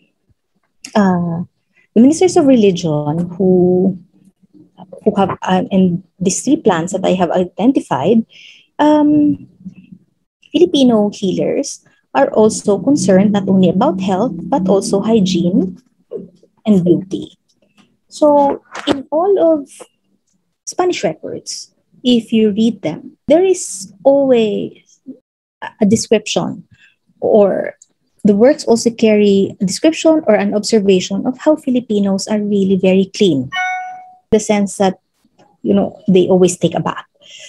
[SPEAKER 3] the ministers of religion who have and these three plants that I have identified, Filipino healers are also concerned not only about health but also hygiene and beauty. So in all of Spanish records, if you read them, there is always a description, or the works also carry a description or an observation of how Filipinos are really very clean. The sense that, they always take a bath.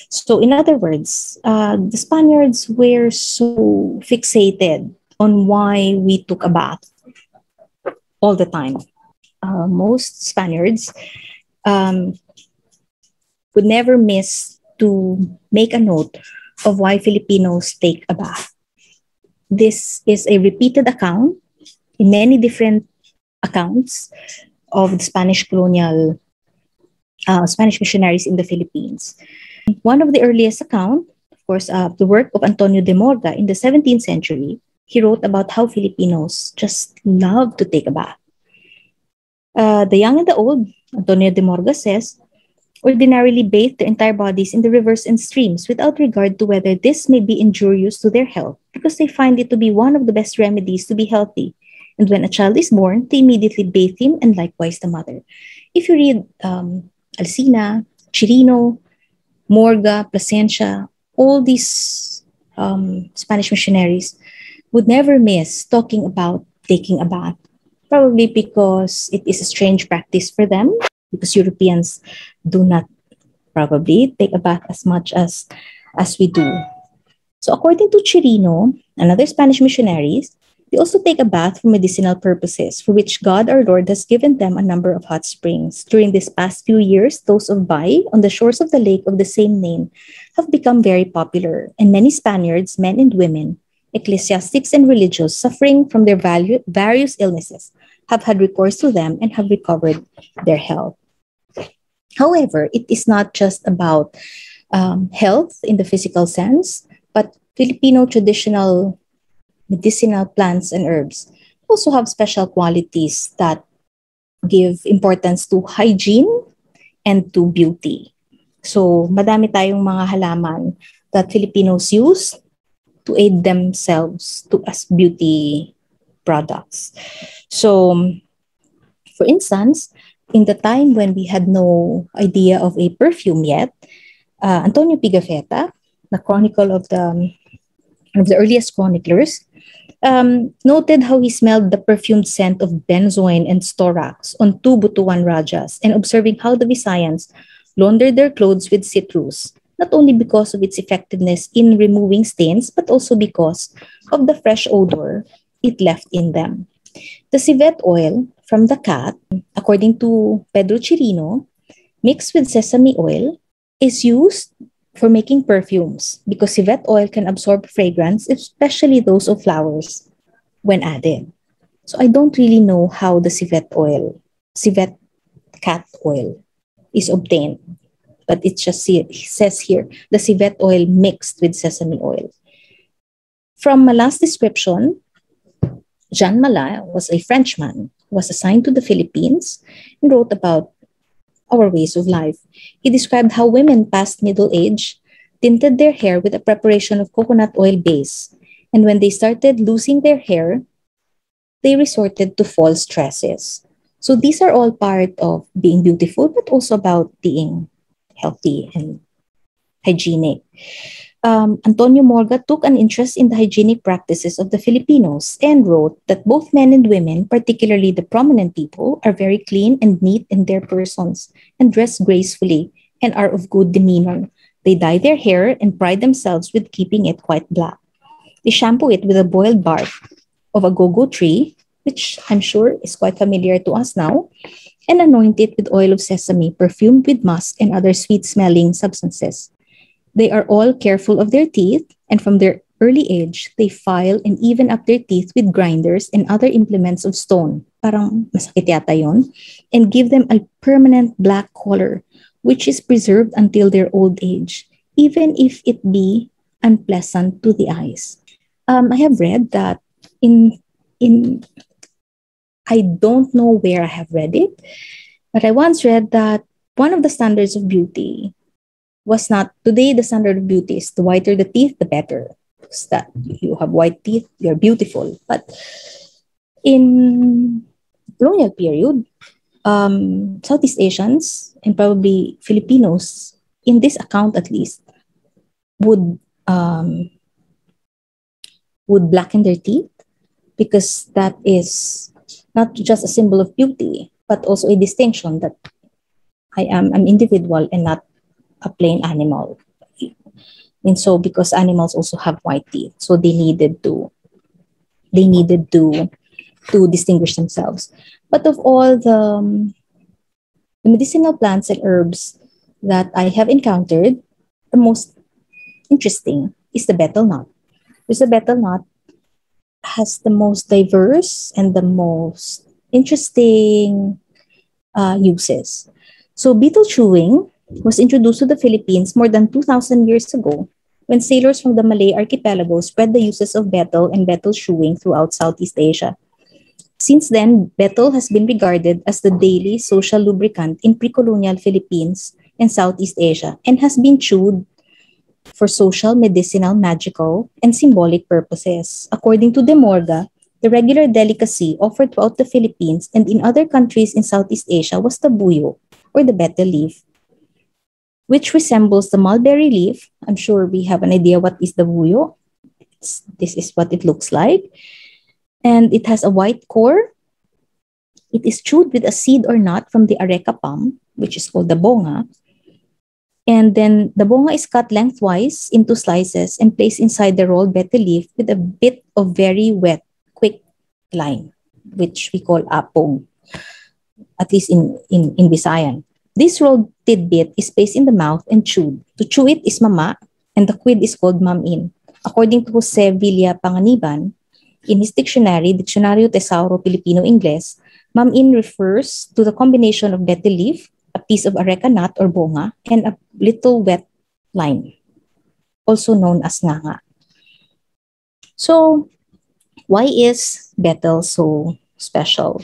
[SPEAKER 3] So in other words, the Spaniards were so fixated on why we took a bath all the time. Most Spaniards would never miss to make a note of why Filipinos take a bath. This is a repeated account in many different accounts of the Spanish colonial Spanish missionaries in the Philippines. One of the earliest accounts, of course, the work of Antonio de Morga in the 17th century. He wrote about how Filipinos just love to take a bath. The young and the old, Antonio de Morga says, ordinarily bathe their entire bodies in the rivers and streams without regard to whether this may be injurious to their health, because they find it to be one of the best remedies to be healthy. And when a child is born, they immediately bathe him, and likewise the mother. If you read Alcina, Chirino, Morga, Plasencia, all these Spanish missionaries would never miss talking about taking a bath, probably because it is a strange practice for them, because Europeans do not probably take a bath as much as we do. So according to Chirino and other Spanish missionaries, they also take a bath for medicinal purposes, for which God our Lord has given them a number of hot springs. During these past few years, those of Bay, on the shores of the lake of the same name, have become very popular, and many Spaniards, men and women, ecclesiastics and religious, suffering from their various illnesses, have had recourse to them and have recovered their health. However, it is not just about health in the physical sense, but Filipino traditional medicinal plants and herbs also have special qualities that give importance to hygiene and to beauty. So, madami tayong mga halaman that Filipinos use to aid themselves to as beauty products. So, for instance, in the time when we had no idea of a perfume yet, Antonio Pigafetta, the chronicle of the earliest chroniclers, noted how he smelled the perfumed scent of benzoin and storax on two Butuan Rajas, and observing how the Visayans laundered their clothes with citrus, not only because of its effectiveness in removing stains, but also because of the fresh odor it left in them. The civet oil from the cat, according to Pedro Chirino, mixed with sesame oil, is used for making perfumes because civet oil can absorb fragrance, especially those of flowers, when added. So I don't really know how the civet cat oil is obtained, but it says here, the civet oil mixed with sesame oil. From Mala's description, Jean Mala was a Frenchman who was assigned to the Philippines and wrote about our ways of life. He described how women past middle age tinted their hair with a preparation of coconut oil base, and when they started losing their hair, they resorted to false tresses. So these are all part of being beautiful, but also about being healthy and hygienic. Antonio Morga took an interest in the hygienic practices of the Filipinos and wrote that both men and women, particularly the prominent people, are very clean and neat in their persons and dress gracefully and are of good demeanor. They dye their hair and pride themselves with keeping it quite black. They shampoo it with the boiled bark of a go-go tree, which I'm sure is quite familiar to us now, and anoint it with oil of sesame perfumed with musk and other sweet-smelling substances. They are all careful of their teeth, and from their early age, they file and even up their teeth with grinders and other implements of stone, parang masakit yata yon, and give them a permanent black color, which is preserved until their old age, even if it be unpleasant to the eyes. I have read that in I don't know where I have read it, but I once read that one of the standards of beauty was not, today the standard of beauty is the whiter the teeth, the better. Because that you have white teeth, you're beautiful. But in colonial period, Southeast Asians and probably Filipinos, in this account at least, would blacken their teeth because that is not just a symbol of beauty, but also a distinction that I am an individual and not a plain animal. And so because animals also have white teeth, so they needed to distinguish themselves. But of all the medicinal plants and herbs that I have encountered, the most interesting is the betel nut. Because the betel nut has the most diverse and the most interesting uses. So betel chewing was introduced to the Philippines more than 2,000 years ago when sailors from the Malay archipelago spread the uses of betel and betel chewing throughout Southeast Asia. Since then, betel has been regarded as the daily social lubricant in pre-colonial Philippines and Southeast Asia and has been chewed for social, medicinal, magical, and symbolic purposes. According to De Morga, the regular delicacy offered throughout the Philippines and in other countries in Southeast Asia was the buyo, or the betel leaf, which resembles the mulberry leaf. I'm sure we have an idea what is the buyo. This is what it looks like. And it has a white core. It is chewed with a seed or nut from the areca palm, which is called the bonga. And then the bonga is cut lengthwise into slices and placed inside the rolled betel leaf with a bit of very wet, quick lime, which we call apong, at least in Visayan. This rolled tidbit is placed in the mouth and chewed. To chew it is mama, and the quid is called mamin. According to Jose Villa Panganiban, in his dictionary, Diccionario Tesauro Filipino-Ingles, mamin refers to the combination of betel leaf, a piece of areca nut or bonga, and a little wet lime, also known as nganga. So, why is betel so special?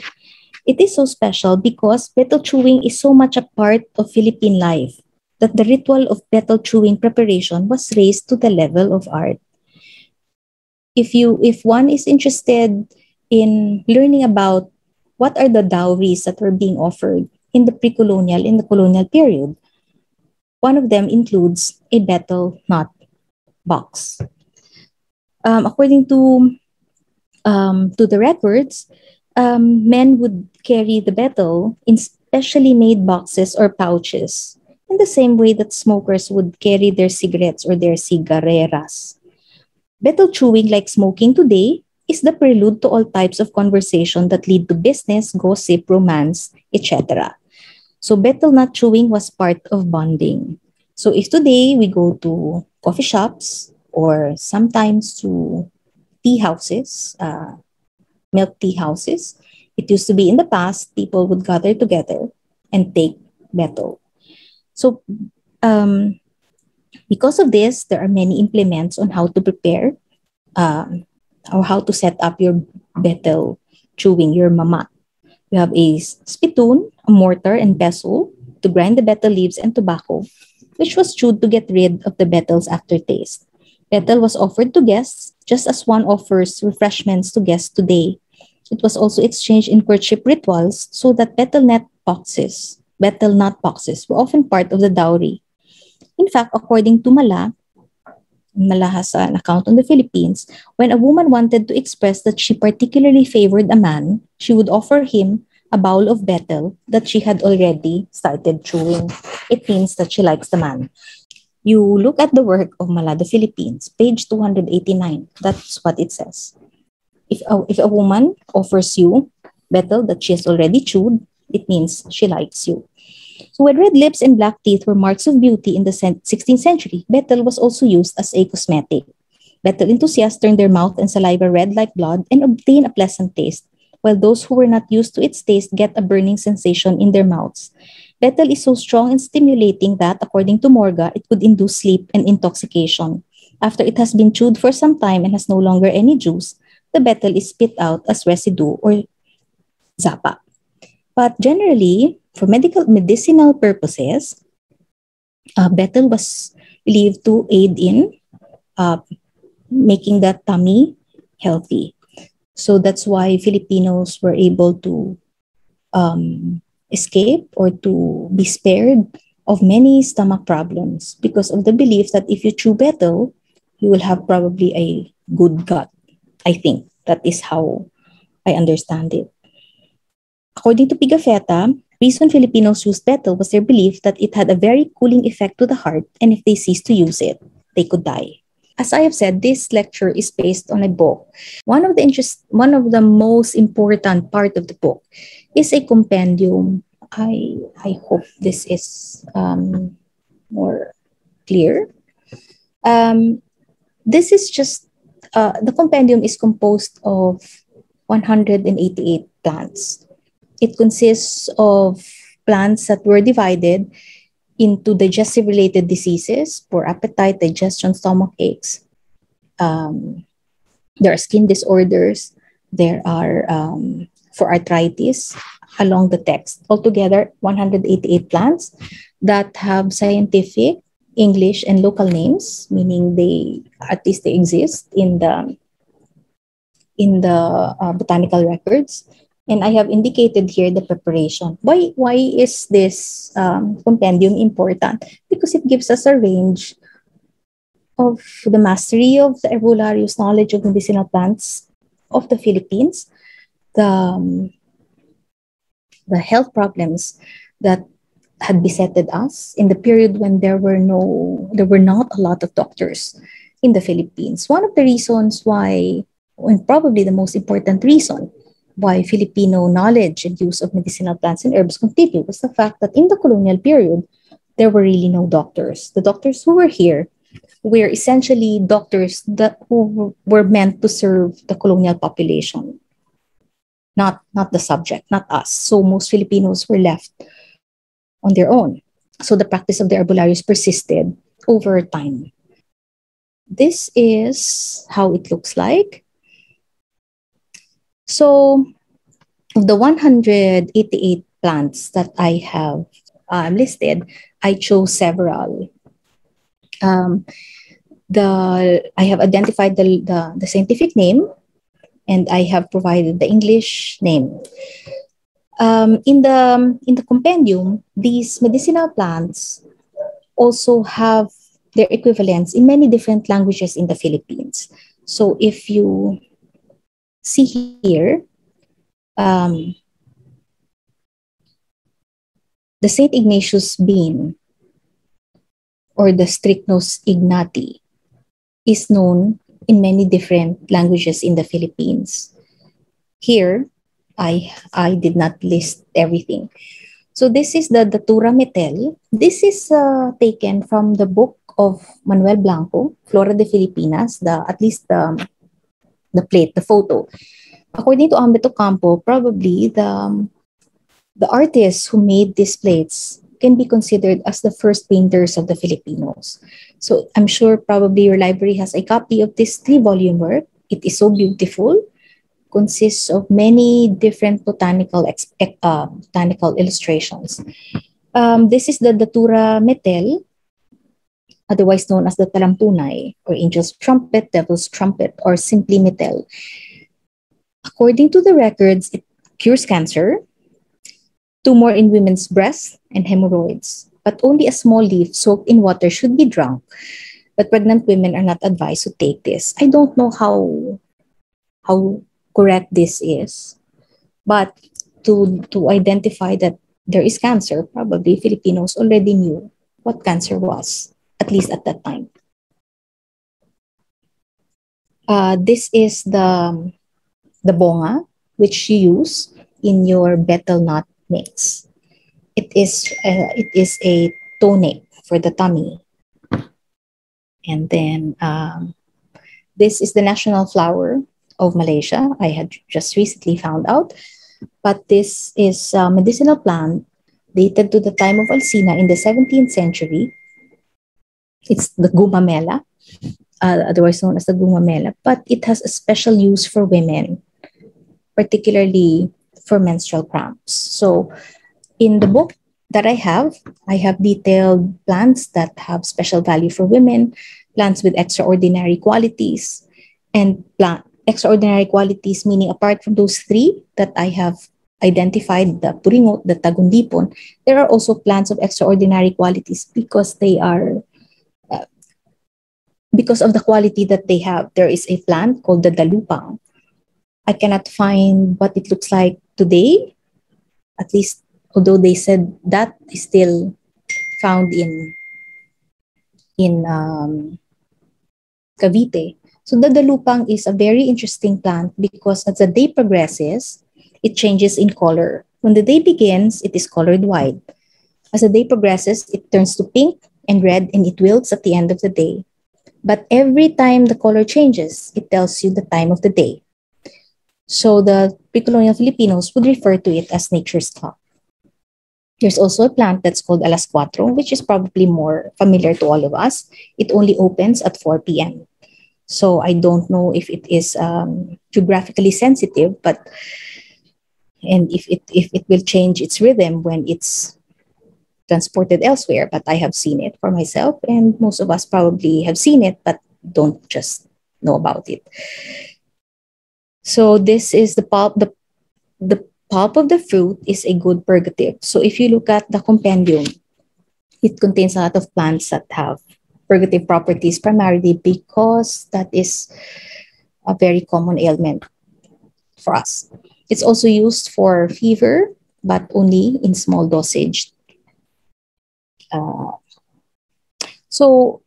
[SPEAKER 3] It is so special because betel chewing is so much a part of Philippine life that the ritual of betel chewing preparation was raised to the level of art. If one is interested in learning about what are the dowries that were being offered in the pre-colonial, in the colonial period, one of them includes a betel nut box. According to the records, men would carry the betel in specially made boxes or pouches, in the same way that smokers would carry their cigarettes or their cigarreras. Betel chewing, like smoking today, is the prelude to all types of conversation that lead to business, gossip, romance, etc. So betel nut chewing was part of bonding. So if today we go to coffee shops or sometimes to tea houses, milk tea houses, it used to be in the past, people would gather together and take betel. So um, because of this, there are many implements on how to prepare um, or how to set up your betel chewing, your mamat. You have a spittoon, a mortar, and pestle to grind the betel leaves and tobacco, which was chewed to get rid of the betel's aftertaste. Betel was offered to guests just as one offers refreshments to guests today. It was also exchanged in courtship rituals so that betel nut boxes were often part of the dowry. In fact, according to Mala has an account on the Philippines, when a woman wanted to express that she particularly favored a man, she would offer him a bowl of betel that she had already started chewing. It means that she likes the man. You look at the work of Mala, the Philippines, page 289. That's what it says. If a woman offers you betel that she has already chewed, it means she likes you. So when red lips and black teeth were marks of beauty in the 16th century, betel was also used as a cosmetic. Betel enthusiasts turned their mouth and saliva red like blood and obtain a pleasant taste, while those who were not used to its taste get a burning sensation in their mouths. Betel is so strong and stimulating that, according to Morga, it could induce sleep and intoxication. After it has been chewed for some time and has no longer any juice, the betel is spit out as residue or zapa. But generally, for medicinal purposes, betel was believed to aid in uh, making the tummy healthy. So that's why Filipinos were able to escape or to be spared of many stomach problems because of the belief that if you chew betel, you will have probably a good gut. I think that is how I understand it. According to Pigafetta, reason Filipinos used betel was their belief that it had a very cooling effect to the heart, and if they ceased to use it, they could die. As I have said, this lecture is based on a book. One of the most important part of the book is a compendium. I hope this is more clear. This is just the compendium is composed of 188 plants. It consists of plants that were divided into digestive-related diseases, poor appetite, digestion, stomach aches. There are skin disorders. There are for arthritis along the text. Altogether, 188 plants that have scientific, English, and local names, meaning they exist in the botanical records. And I have indicated here the preparation. Why is this compendium important? Because it gives us a range of the mastery of the herbularious knowledge of medicinal plants of the Philippines, the health problems that had besetted us in the period when there were not a lot of doctors in the Philippines. One of the reasons why, and probably the most important reason why Filipino knowledge and use of medicinal plants and herbs continued was the fact that in the colonial period, there were really no doctors. The doctors who were here were essentially doctors who were meant to serve the colonial population, not the subject, not us. So most Filipinos were left on their own. So the practice of the herbularius persisted over time. This is how it looks like. So, of the 188 plants that I have listed, I chose several. I have identified the scientific name, and I have provided the English name. In the compendium, these medicinal plants also have their equivalents in many different languages in the Philippines. So if you see here, the St. Ignatius bean or the Strychnos ignati is known in many different languages in the Philippines. Here, I did not list everything. So this is the Datura metel. This is taken from the book of Manuel Blanco, Flora de Filipinas, at least the plate, the photo. According to Ambeto Campo, probably the artists who made these plates can be considered as the first painters of the Filipinos. So I'm sure probably your library has a copy of this 3-volume work. It is so beautiful, consists of many different botanical illustrations. This is the Datura metel, otherwise known as the talampunay, or angel's trumpet, devil's trumpet, or simply metel. According to the records, it cures cancer, tumor in women's breasts, and hemorrhoids. But only a small leaf soaked in water should be drunk. But pregnant women are not advised to take this. I don't know how correct this is, but to identify that there is cancer, probably Filipinos already knew what cancer was, at least at that time. This is the bonga, which you use in your betel nut mix. It is a tonic for the tummy. And then this is the national flower of Malaysia. I had just recently found out. But this is a medicinal plant dated to the time of Alcina in the 17th century. It's the gumamela, otherwise known as the gumamela, but it has a special use for women, particularly for menstrual cramps. So in the book that I have detailed plants that have special value for women, plants with extraordinary qualities, and extraordinary qualities meaning apart from those 3 that I have identified, the puringot, the tagundipon, there are also plants of extraordinary qualities because they are because of the quality that they have. There is a plant called the dalupang. I cannot find what it looks like today, at least although they said that is still found in Cavite. So the dalupang is a very interesting plant because as the day progresses, it changes in color. When the day begins, it is colored white. As the day progresses, it turns to pink and red and it wilts at the end of the day. But every time the color changes, it tells you the time of the day. So the pre-colonial Filipinos would refer to it as nature's clock. There's also a plant that's called Alasquatro, which is probably more familiar to all of us. It only opens at 4 p.m. So I don't know if it is geographically sensitive, and if it will change its rhythm when it's transported elsewhere. But I have seen it for myself, and most of us probably have seen it, but don't just know about it. So this is the pulp. The pulp of the fruit is a good purgative. So if you look at the compendium, it contains a lot of plants that have purgative properties, primarily because that is a very common ailment for us. It's also used for fever, but only in small dosage. So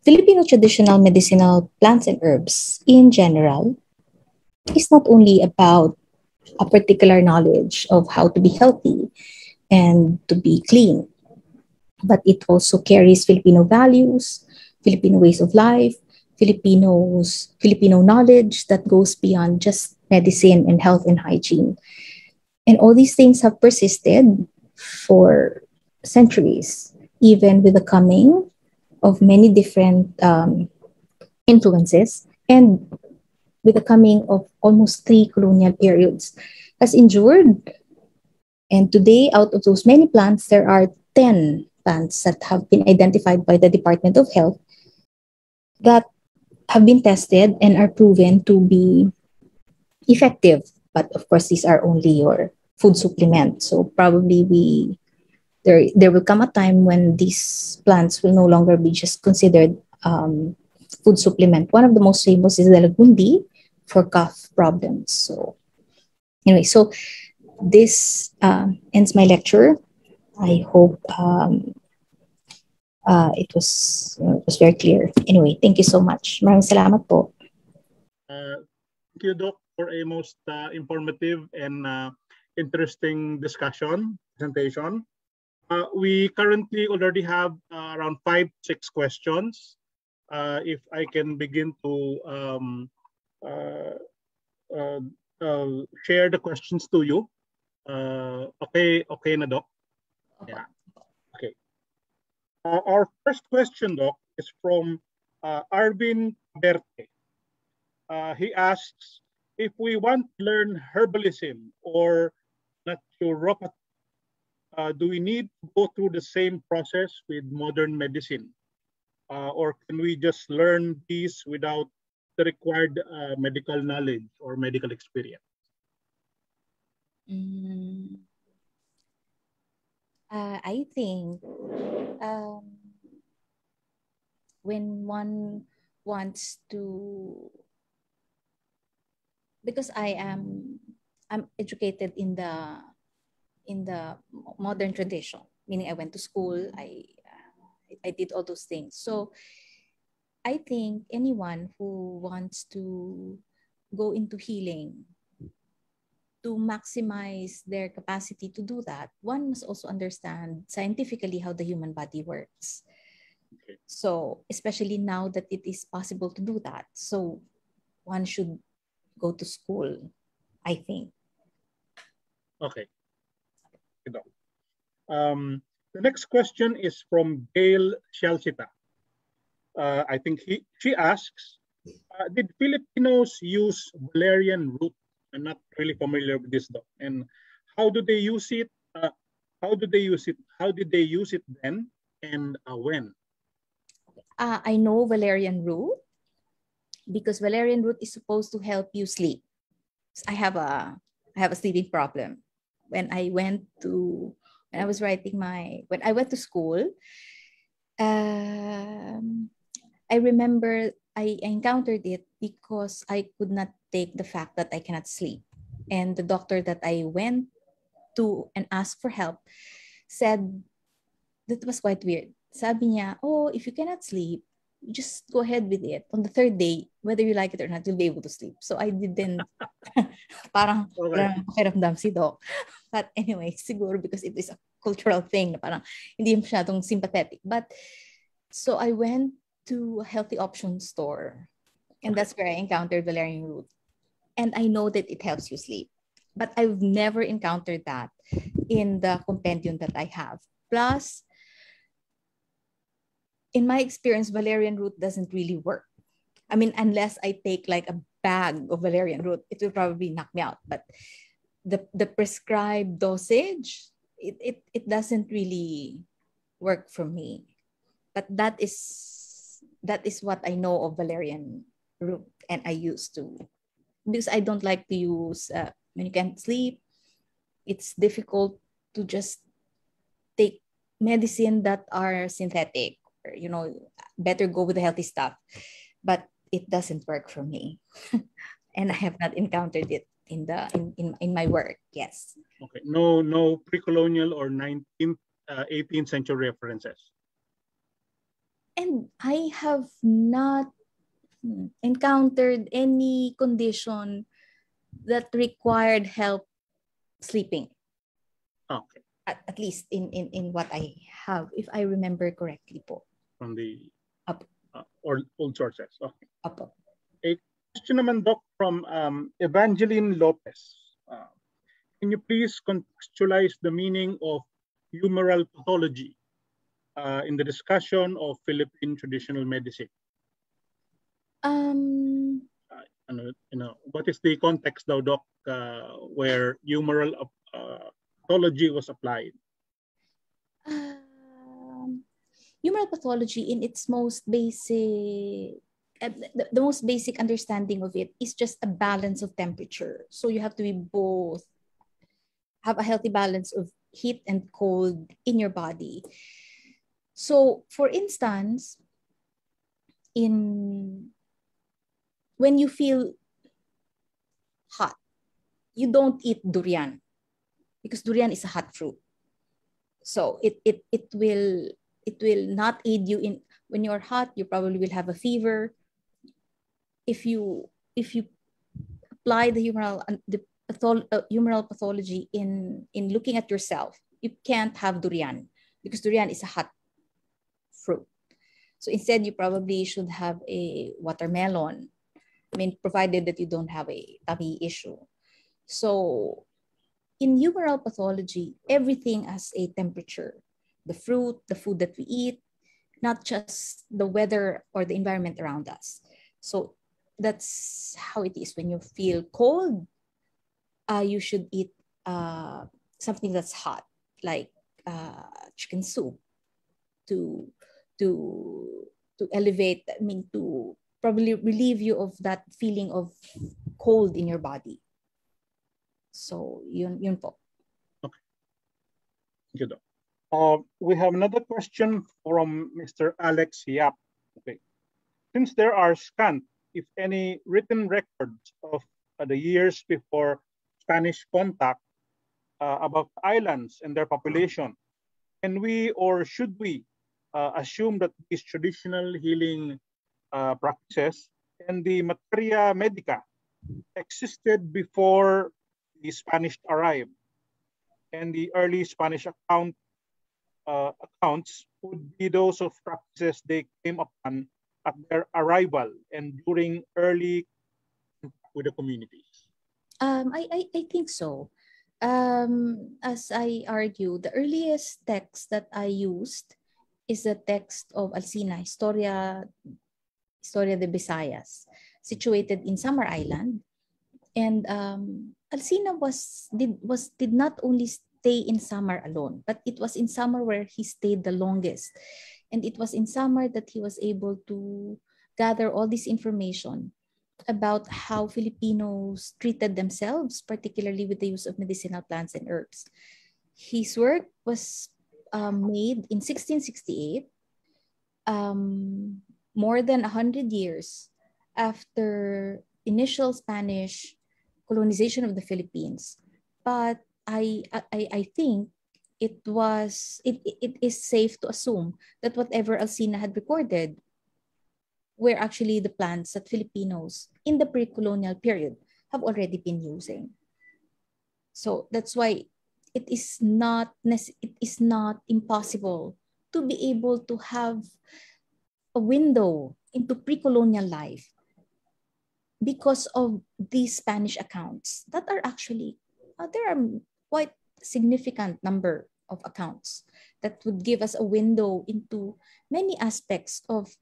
[SPEAKER 3] Filipino traditional medicinal plants and herbs in general is not only about a particular knowledge of how to be healthy and to be clean, but it also carries Filipino values, Filipino ways of life, Filipino knowledge that goes beyond just medicine and health and hygiene. And all these things have persisted for centuries, even with the coming of many different influences, and with the coming of almost 3 colonial periods, has endured. And today, out of those many plants, there are 10 plants that have been identified by the Department of Health that have been tested and are proven to be effective. But of course, these are only your food supplement. So probably there will come a time when these plants will no longer be just considered food supplement. One of the most famous is the lagundi for cough problems. So anyway, so this ends my lecture. I hope it was very clear. Anyway, thank you so much. Maraming salamat po.
[SPEAKER 2] Thank you, Doc, for a most informative and interesting presentation. We currently already have around 5, 6 questions. If I can begin to share the questions to you. Okay na, Doc? Yeah. Okay. Our first question, Doc, is from Arvin Berte. He asks, if we want to learn herbalism or naturopathy, do we need to go through the same process with modern medicine? Or can we just learn these without the required medical knowledge or medical experience?
[SPEAKER 3] I think when one wants to, because I'm educated in the modern tradition, meaning I went to school, I did all those things. So I think anyone who wants to go into healing, to maximize their capacity to do that, one must also understand scientifically how the human body works.
[SPEAKER 2] Okay.
[SPEAKER 3] So especially now that it is possible to do that, so one should go to school, I think.
[SPEAKER 2] Okay. The next question is from Gail Shalsita. I think she asks, did Filipinos use Valerian root? I'm not really familiar with this, though. And how do they use it? How did they use it then? And when?
[SPEAKER 3] I know Valerian root because Valerian root is supposed to help you sleep. I have a sleeping problem. When I went to school, I remember I encountered it because I could not take the fact that I cannot sleep. And the doctor that I went to and asked for help said, that was quite weird. Sabi niya, oh, if you cannot sleep, just go ahead with it. On the third day, whether you like it or not, you'll be able to sleep. So I didn't, parang wala nang pakiramdam si Doc. But anyway, siguro because it is a cultural thing, na parang hindi masyadong sympathetic. But so I went to a healthy option store, and that's where I encountered Valerian root. And I know that it helps you sleep, but I've never encountered that in the compendium that I have. Plus, in my experience, Valerian root doesn't really work. I mean, unless I take like a bag of Valerian root, it will probably knock me out. But the prescribed dosage, it doesn't really work for me. But that is what I know of Valerian root, and I used to, because I don't like to use when you can't sleep. It's difficult to just take medicine that are synthetic, or, better go with the healthy stuff. But it doesn't work for me, and I have not encountered it in my work. Yes.
[SPEAKER 2] Okay. No pre-colonial or 19th, 18th century references.
[SPEAKER 3] And I have not encountered any condition that required help sleeping.
[SPEAKER 2] Okay.
[SPEAKER 3] At least in what I have, if I remember correctly po.
[SPEAKER 2] From the
[SPEAKER 3] or
[SPEAKER 2] old sources. Okay.
[SPEAKER 3] Apo.
[SPEAKER 2] A question naman, Doc, from Evangeline Lopez. Can you please contextualize the meaning of humoral pathology in the discussion of Philippine traditional medicine?
[SPEAKER 3] Um,
[SPEAKER 2] What is the context daw, Doc, where humoral pathology was applied?
[SPEAKER 3] Humoral pathology in its most basic, the most basic understanding of it is just a balance of temperature. So you have to be both, have a healthy balance of heat and cold in your body. So for instance, in when you feel hot, you don't eat durian because durian is a hot fruit. So it will not aid you in when you're hot. You probably will have a fever. If you apply the humoral pathology in looking at yourself, you can't have durian because durian is a hot fruit. So instead, you probably should have a watermelon. I mean, provided that you don't have a tummy issue. So in humoral pathology, everything has a temperature. The fruit, the food that we eat, not just the weather or the environment around us. So that's how it is. When you feel cold, you should eat something that's hot, like chicken soup, to to to elevate. I mean, to probably relieve you of that feeling of cold in your body. So yun po.
[SPEAKER 2] Okay. Thank you, Doc. We have another question from Mr. Alex Yap. Okay. Since there are scant, if any, written records of the years before Spanish contact about islands and their population, can we or should we assume that these traditional healing practices and the materia medica existed before the Spanish arrived, and the early Spanish accounts would be those of practices they came upon at their arrival and during early contact with the communities?
[SPEAKER 3] I think so. As I argue, the earliest text that I used is the text of Alcina, Historia de Visayas, situated in Samar Island. And Alcina did not only stay in Samar alone, but it was in Samar where he stayed the longest. And it was in Samar that he was able to gather all this information about how Filipinos treated themselves, particularly with the use of medicinal plants and herbs. His work was made in 1668, more than 100 years after initial Spanish colonization of the Philippines. But I think it is safe to assume that whatever Alcina had recorded were actually the plants that Filipinos in the pre-colonial period have already been using. So that's why it is not impossible to be able to have a window into pre-colonial life because of these Spanish accounts that are actually there are quite significant number of accounts that would give us a window into many aspects of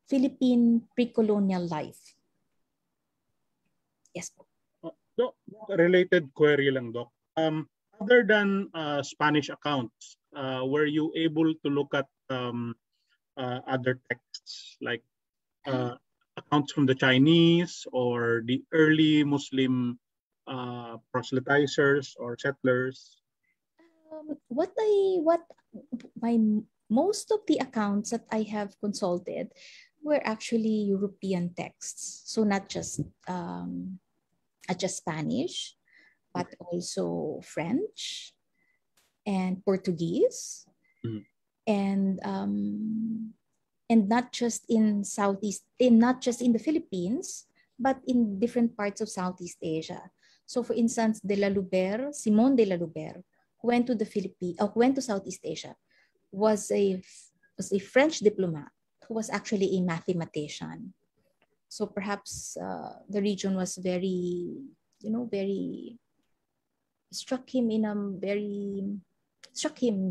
[SPEAKER 3] Philippine pre-colonial life. Yes.
[SPEAKER 2] Doc, related query lang, Doc. Other than Spanish accounts, were you able to look at other texts like accounts from the Chinese or the early Muslim proselytizers or settlers?
[SPEAKER 3] What my most of the accounts that I have consulted were actually European texts. So not just Spanish, but also French and Portuguese, and not just in not just in the Philippines, but in different parts of Southeast Asia. So, for instance, Simon de la Luber, who went to the Philippines, went to Southeast Asia, was a French diplomat who was actually a mathematician. So perhaps the region was very struck him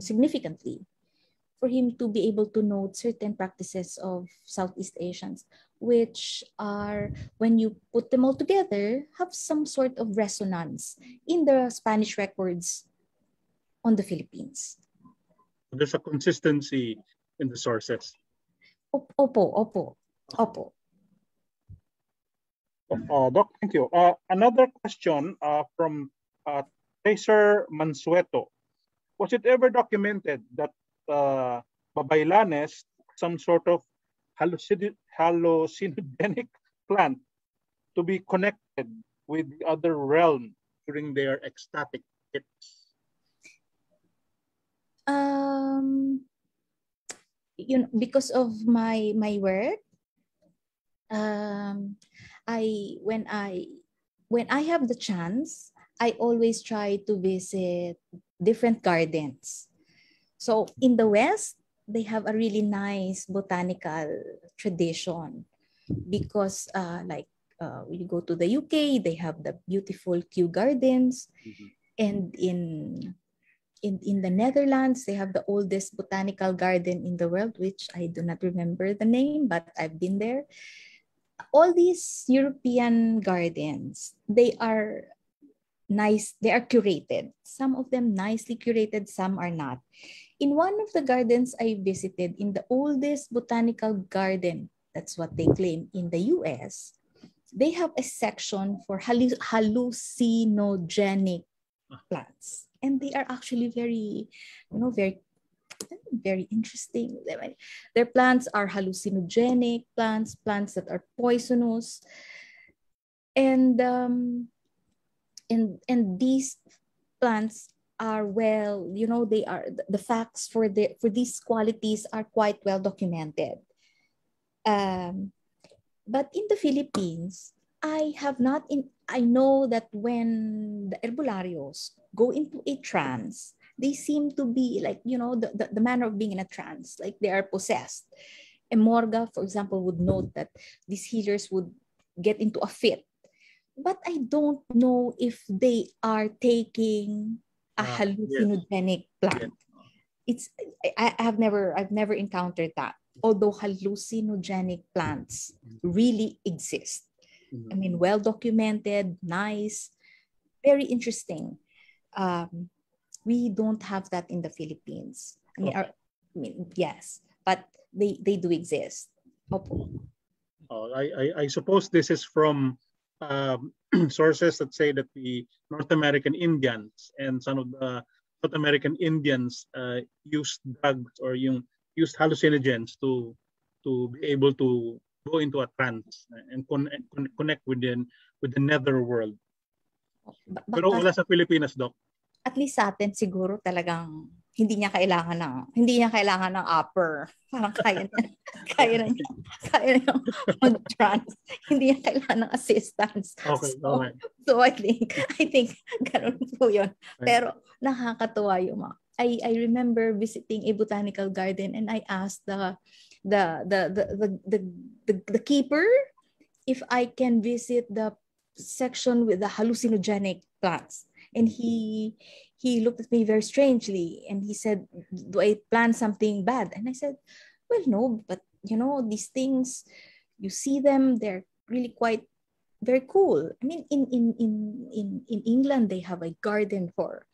[SPEAKER 3] significantly. for him to be able to note certain practices of Southeast Asians, which are, when you put them all together, have some sort of resonance in the Spanish records on the Philippines.
[SPEAKER 2] There's a consistency in the sources.
[SPEAKER 3] Opo.
[SPEAKER 2] Doc, thank you. Another question from Tracer Mansueto. Was it ever documented that Babaylanes, some sort of hallucinogenic plant, to be connected with the other realm during their ecstatic hits?
[SPEAKER 3] Because of my work, when I have the chance, I always try to visit different gardens. So in the West, they have a really nice botanical tradition, because when you go to the UK, they have the beautiful Kew Gardens, and in the Netherlands, they have the oldest botanical garden in the world, which I do not remember the name, but I've been there. All these European gardens, they are nice, they are curated. Some of them nicely curated, some are not. In one of the gardens I visited, in the oldest botanical garden, that's what they claim, in the US, they have a section for hallucinogenic plants. And they are actually very, very interesting. Their plants are hallucinogenic plants that are poisonous. And these plants are they are, the facts for these qualities are quite well documented. But in the Philippines, I know that when the herbolarios go into a trance, they seem to be like, the manner of being in a trance, like they are possessed. And Morga, for example, would note that these healers would get into a fit. But I don't know if they are taking a hallucinogenic plant. I've never encountered that. Although hallucinogenic plants really exist. I mean, well documented, nice, very interesting. We don't have that in the Philippines. Yes, but they do exist.
[SPEAKER 2] I suppose this is from sources that say that the North American Indians and some of the North American Indians used drugs or used hallucinogens to be able to go into a trance and connect with the nether world. Pero wala sa Pilipinas, Doc.
[SPEAKER 3] At least sa atin siguro talagang hindi niya kailangan ng upper. Parang kaya na niya mag-trans. Hindi niya kailangan ng assistance.
[SPEAKER 2] Okay.
[SPEAKER 3] So I think ganun po yun. Pero nakakatuwa yung mga. I remember visiting a botanical garden and I asked the keeper if I can visit the section with the hallucinogenic plants. And he looked at me very strangely and he said, "Do I plant something bad?" And I said, "Well, no, but these things, you see them, they're really quite very cool." I mean, in England, they have a garden for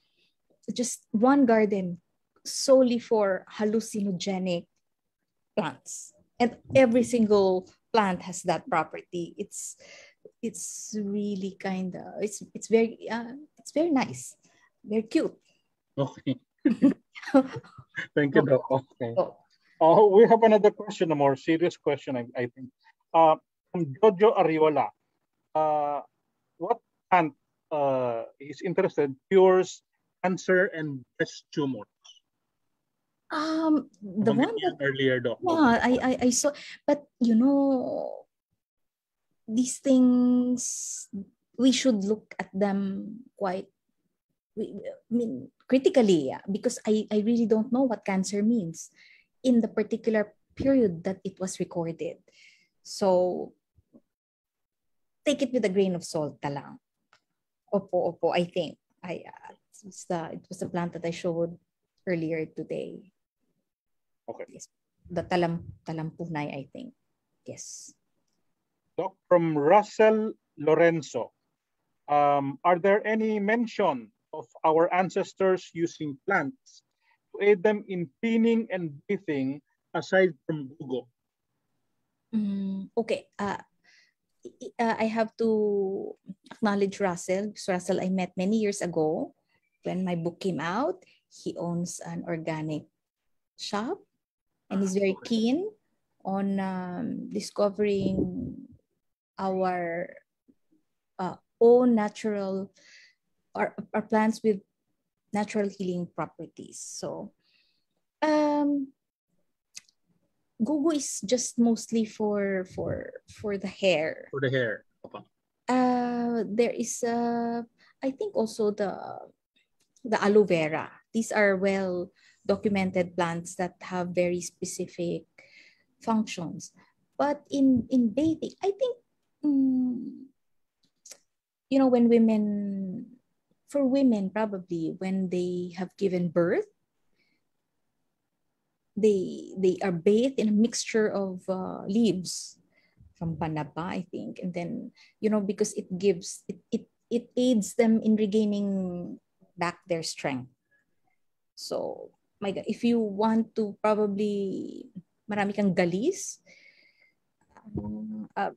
[SPEAKER 3] just one garden solely for hallucinogenic plants. And every single plant has that property. It's really it's very nice, very cute.
[SPEAKER 2] Okay. Thank you, Doc. Okay. We have another question, a more serious question, I think. From Jojo Ariola. What plant is interested cures cancer and breast tumors?
[SPEAKER 3] The one that
[SPEAKER 2] earlier, Doc.
[SPEAKER 3] Yeah, I saw, but these things, we should look at them critically, because I really don't know what cancer means in the particular period that it was recorded. So take it with a grain of salt lang. Opo, I think. It was the plant that I showed earlier today.
[SPEAKER 2] Okay.
[SPEAKER 3] Yes. The talampunay, I think. Yes.
[SPEAKER 2] Doc, from Russell Lorenzo, are there any mention of our ancestors using plants to aid them in cleaning and breathing aside from bugo?
[SPEAKER 3] Okay. I have to acknowledge Russell. Because Russell, I met many years ago when my book came out. He owns an organic shop and he's very keen on discovering our own natural, our plants with natural healing properties. So, gugu is just mostly for the hair.
[SPEAKER 2] For the hair. Okay.
[SPEAKER 3] There is I think also the aloe vera. These are well documented plants that have very specific functions. But in bathing, I think when for women probably when they have given birth, they are bathed in a mixture of leaves from Panaba, I think, and then because it gives it aids them in regaining back their strength. So my God, if you want to probably marami kang galis, a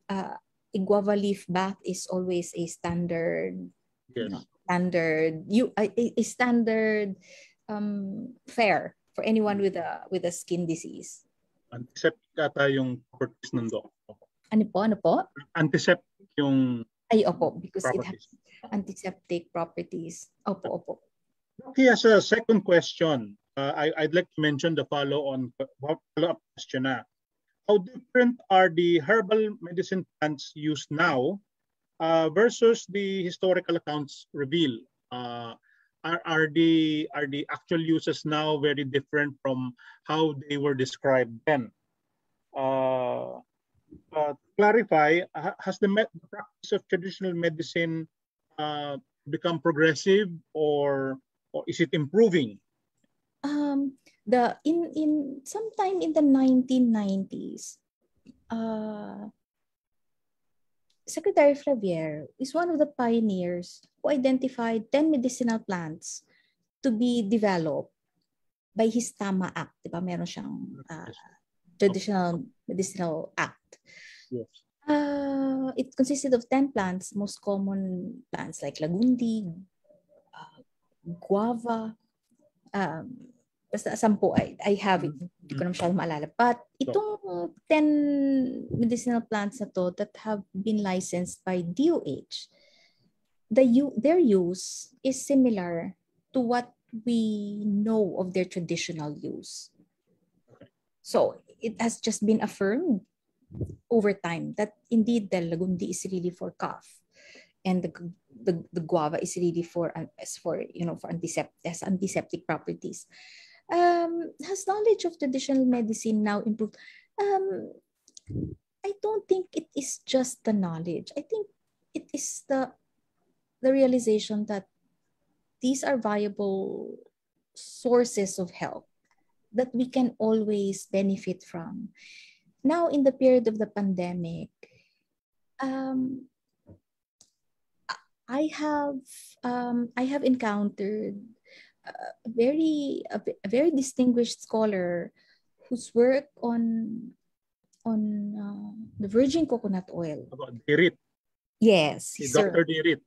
[SPEAKER 3] guava leaf bath is always a standard.
[SPEAKER 2] Yes.
[SPEAKER 3] A standard fare for anyone with a skin disease.
[SPEAKER 2] Antiseptic ata yung properties ng doc.
[SPEAKER 3] Ano po?
[SPEAKER 2] Antiseptic yung
[SPEAKER 3] Ay, opo, because
[SPEAKER 2] properties.
[SPEAKER 3] it has antiseptic properties. Opo.
[SPEAKER 2] He has a second question. I'd like to mention the follow-up question. How different are the herbal medicine plants used now versus the historical accounts reveal? Are the actual uses now very different from how they were described then? To clarify, has the practice of traditional medicine become progressive or is it improving?
[SPEAKER 3] In sometime in the 1990s, Secretary Flavier is one of the pioneers who identified 10 medicinal plants to be developed by his Tama Act. Diba? Meron siyang traditional medicinal act.
[SPEAKER 2] Yes.
[SPEAKER 3] It consisted of 10 plants, most common plants like lagundi, guava, basta 10 I have it. Hindi ko na masyadong maalala. But itong 10 medicinal plants na to that have been licensed by DOH, their use is similar to what we know of their traditional use. So it has just been affirmed over time that indeed the lagundi is really for cough, and the guava is really for antiseptic properties. Has knowledge of traditional medicine now improved? I don't think it is just the knowledge. I think it is the realization that these are viable sources of health that we can always benefit from. Now, in the period of the pandemic, I have encountered a very distinguished scholar whose work on the virgin coconut oil.
[SPEAKER 2] About Dirit.
[SPEAKER 3] Yes,
[SPEAKER 2] Dr. Dirit.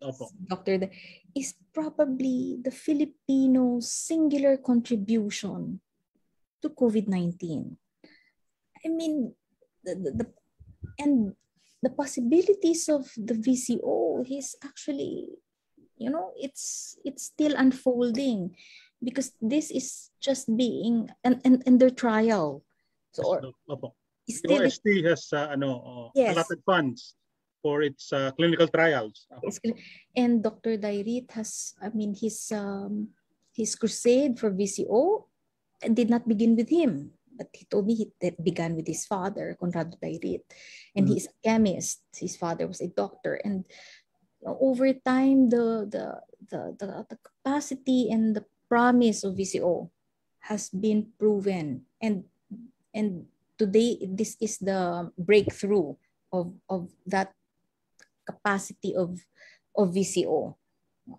[SPEAKER 3] Doctor is probably the Filipino singular contribution to COVID-19. I mean, the possibilities of the VCO is actually, it's still unfolding because this is just being and their trial. So
[SPEAKER 2] still OST has allotted funds for its clinical trials.
[SPEAKER 3] And Dr. Dairit has, his crusade for VCO did not begin with him, but he told me it began with his father, Conrado Dairit, and he's a chemist. His father was a doctor, and over time, the capacity and the promise of VCO has been proven, and And today, this is the breakthrough of that capacity of VCO,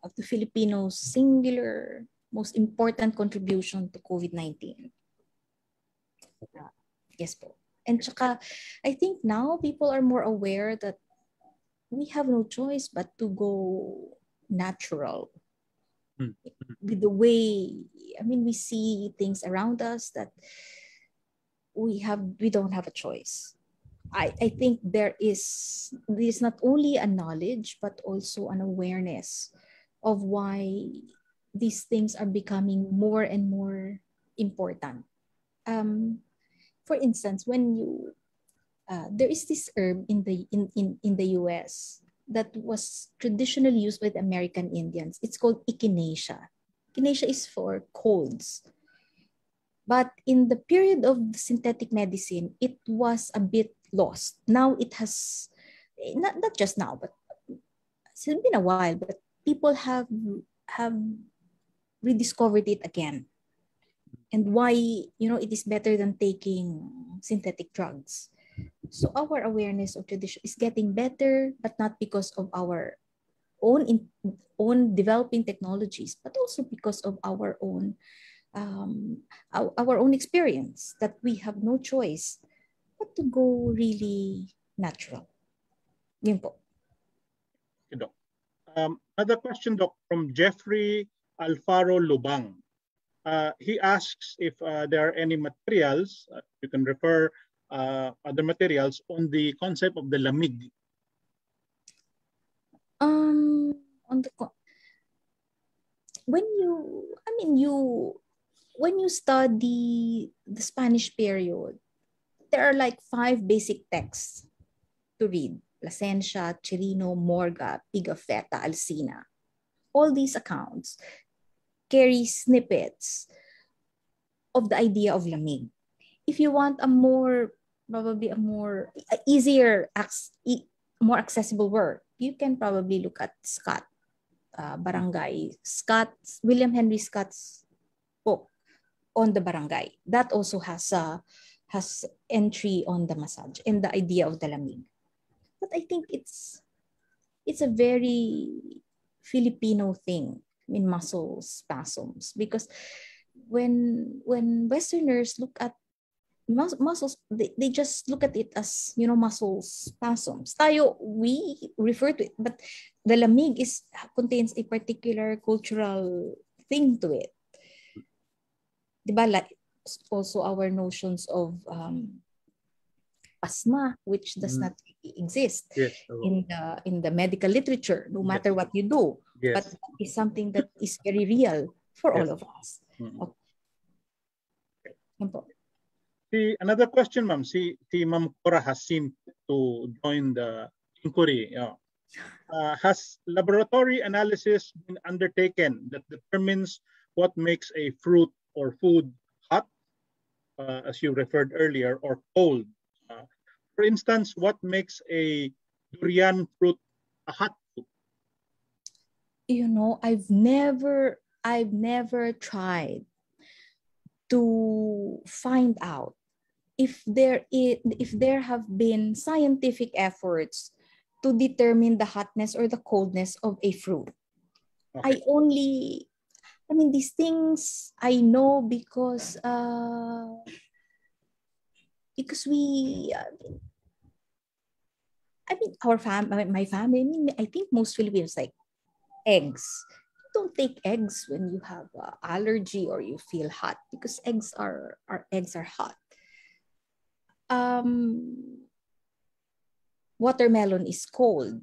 [SPEAKER 3] of the Filipinos' singular, most important contribution to COVID-19. Yes po. And tsaka, I think now people are more aware that we have no choice but to go natural. With the way, I mean, we see things around us that we don't have a choice. I think there's not only a knowledge but also an awareness of why these things are becoming more and more important. For instance, when you there is this herb in the US that was traditionally used by the American Indians. It's called echinacea. Echinacea is for colds. But in the period of the synthetic medicine, it was a bit lost. Now it has, not just now, but it's been a while, but people have rediscovered it again. And why, it is better than taking synthetic drugs. So our awareness of tradition is getting better, but not because of our own developing technologies, but also because of our own experience, that we have no choice but to go really natural. Yun po.
[SPEAKER 2] Okay, Doc. Another question, Doc, from Jeffrey Alfaro Lubang. He asks if there are any materials, you can refer other materials on the concept of the lamig.
[SPEAKER 3] On the when you study the Spanish period, there are like 5 basic texts to read: Plasencia, Chirino, Morga, Pigafetta, Alsina. All these accounts carry snippets of the idea of lamig. If you want probably a more easier, more accessible word, you can probably look at Scott, William Henry Scott's book on the barangay. That also has entry on the massage and the idea of the lamig. But I think it's a very Filipino thing in muscle spasms, because when Westerners look at muscles, they just look at it as, muscle spasms. We refer to it, but the lamig contains a particular cultural thing to it. Diba? Like also our notions of asthma, which does not really exist in the medical literature, no matter what you do. But that is something that is very real for all of us. Okay.
[SPEAKER 2] Another question, ma'am. Si Ma'am Cora has seemed to join the inquiry. Has laboratory analysis been undertaken that determines what makes a fruit or food hot, as you referred earlier, or cold? For instance, what makes a durian fruit a hot fruit?
[SPEAKER 3] I've never tried to find out if there have been scientific efforts to determine the hotness or the coldness of a fruit. Okay. These things I know because we my family, I think most Filipinos like eggs. You don't take eggs when you have allergy or you feel hot, because eggs are hot. Watermelon is cold,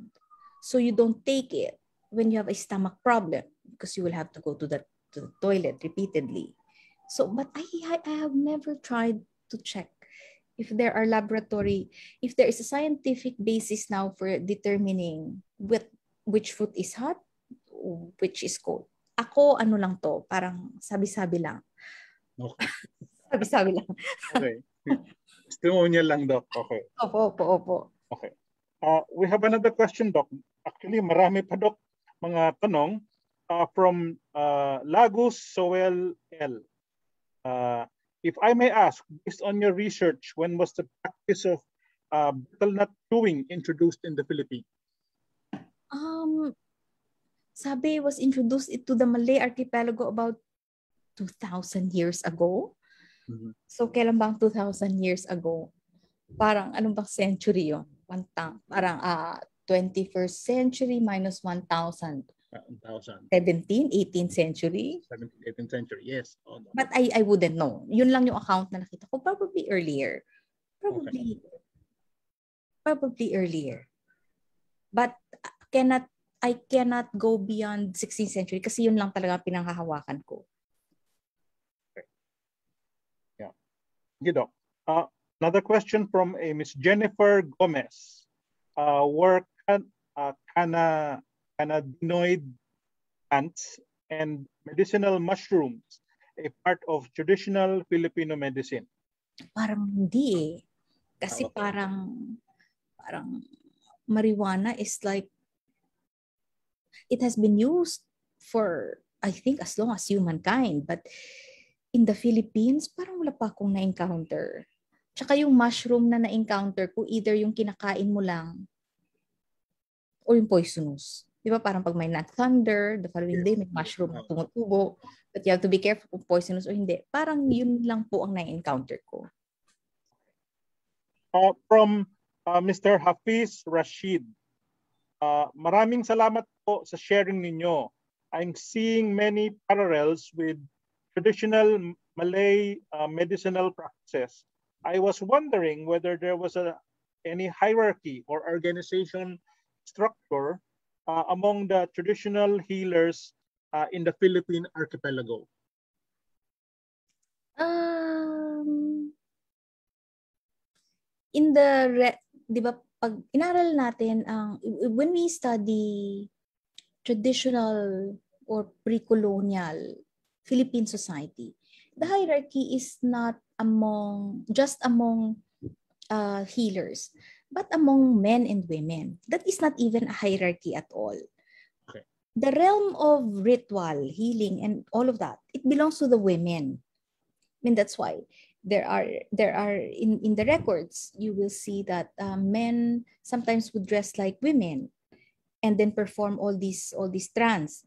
[SPEAKER 3] so you don't take it when you have a stomach problem, because you will have to go to the toilet repeatedly. So, but I have never tried to check if there is a scientific basis now for determining which fruit is hot, which is cold. Ako, lang to, parang sabi-sabi lang.
[SPEAKER 2] Okay.
[SPEAKER 3] Sabi-sabi lang.
[SPEAKER 2] Okay. Testimonial lang, Doc. Okay.
[SPEAKER 3] Opo.
[SPEAKER 2] Okay. We have another question, Doc. Actually, marami pa, Doc, mga tanong from Lagos Soel L. If I may ask, based on your research, when was the practice of betel nut chewing introduced in the Philippines?
[SPEAKER 3] Sabi was introduced into the Malay archipelago about 2,000 years ago. So, kailan bang 2,000 years ago? Parang, anong bang century yun? Parang 21st century minus 1,000. 17th, 18th century?
[SPEAKER 2] 17th, 18th century, yes. Oh, no.
[SPEAKER 3] But I wouldn't know. Yun lang yung account na nakita ko. Probably earlier. Probably earlier. But I cannot go beyond 16th century kasi yun lang talaga pinanghahawakan ko.
[SPEAKER 2] Okay. Yeah. Thank you, Doc. Another question from a Miss Jennifer Gomez. Were cannabinoid plants and medicinal mushrooms a part of traditional Filipino medicine?
[SPEAKER 3] Parang hindi eh. Kasi parang marijuana is like, it has been used for, I think, as long as humankind. But in the Philippines, parang wala pa akong na-encounter. Tsaka yung mushroom na na-encounter ko, either yung kinakain mo lang or yung poisonous. Di ba parang pag may nut thunder, the following day may mushroom na tumutubo, but you have to be careful kung poisonous o hindi. Parang yun lang po ang na-encounter ko.
[SPEAKER 2] From Mr. Hafiz Rashid, maraming salamat po sa sharing ninyo. I'm seeing many parallels with traditional Malay medicinal practices. I was wondering whether there was any hierarchy or organization structure among the traditional healers in the Philippine archipelago.
[SPEAKER 3] Di ba, pag inaral natin, when we study traditional or pre-colonial Philippine society, the hierarchy is not just among healers, but among men and women. That is not even a hierarchy at all.
[SPEAKER 2] Okay.
[SPEAKER 3] The realm of ritual, healing, and all of that, it belongs to the women. I mean, that's why there are in the records, you will see that men sometimes would dress like women and then perform all these trance,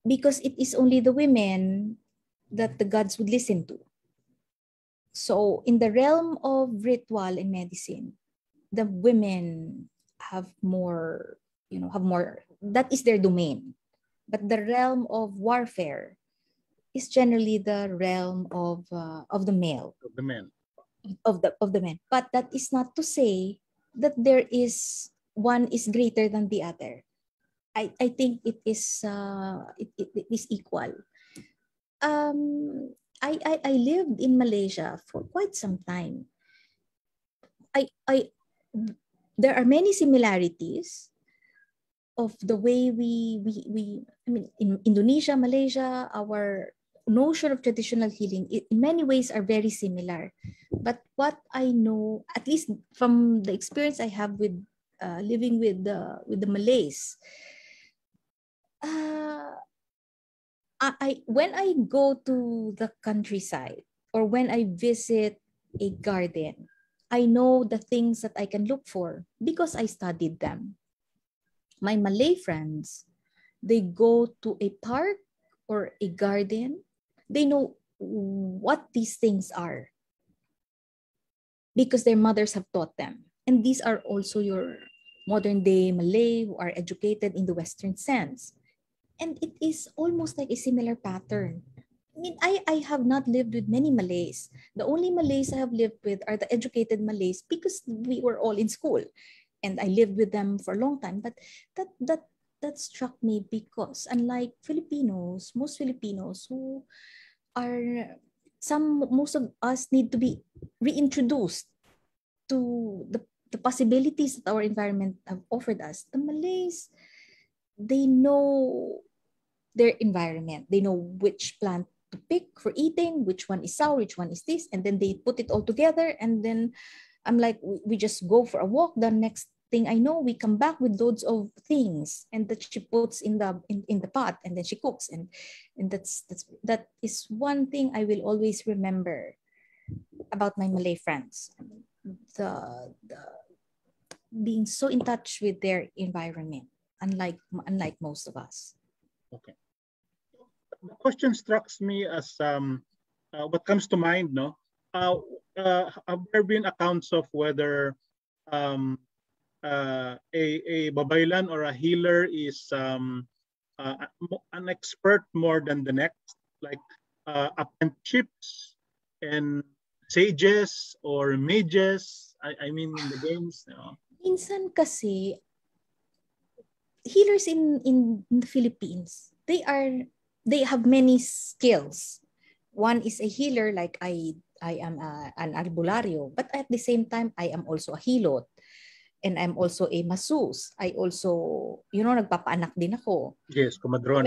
[SPEAKER 3] because it is only the women that the gods would listen to. So in the realm of ritual and medicine, the women have more, that is their domain. But the realm of warfare is generally the realm of the male.
[SPEAKER 2] Of the men.
[SPEAKER 3] Of the men. But that is not to say that there is one is greater than the other. I think it is equal. I lived in Malaysia for quite some time. There are many similarities of the way I mean, in Indonesia, Malaysia, our notion of traditional healing in many ways are very similar. But what I know, at least from the experience I have with living with the Malays, when I go to the countryside or when I visit a garden, I know the things that I can look for because I studied them. My Malay friends, they go to a park or a garden, they know what these things are because their mothers have taught them. And these are also your modern day Malay who are educated in the Western sense. And it is almost like a similar pattern. I mean, I have not lived with many Malays. The only Malays I have lived with are the educated Malays because we were all in school. And I lived with them for a long time. But that struck me because unlike Filipinos, most Filipinos who are, most of us need to be reintroduced to the possibilities that our environment have offered us. The Malays, they know their environment. They know which plant to pick for eating, which one is sour, which one is this, and then they put it all together. And then I'm like, we just go for a walk. The next thing I know, we come back with loads of things and that she puts in the pot, and then she cooks, and that is one thing I will always remember about my Malay friends. The being so in touch with their environment, unlike most of us.
[SPEAKER 2] Okay. The question strikes me as what comes to mind, no? Have there been accounts of whether a babaylan or a healer is an expert more than the next, like apprenticeships and sages or mages? I mean, in the games, you know?
[SPEAKER 3] Minsan kasi, healers in the Philippines, they have many skills. One is a healer, like I am an albularyo, but at the same time, I am also a hilot. And I'm also a masseuse. I also, nagpapaanak din ako.
[SPEAKER 2] Yes, kumadron.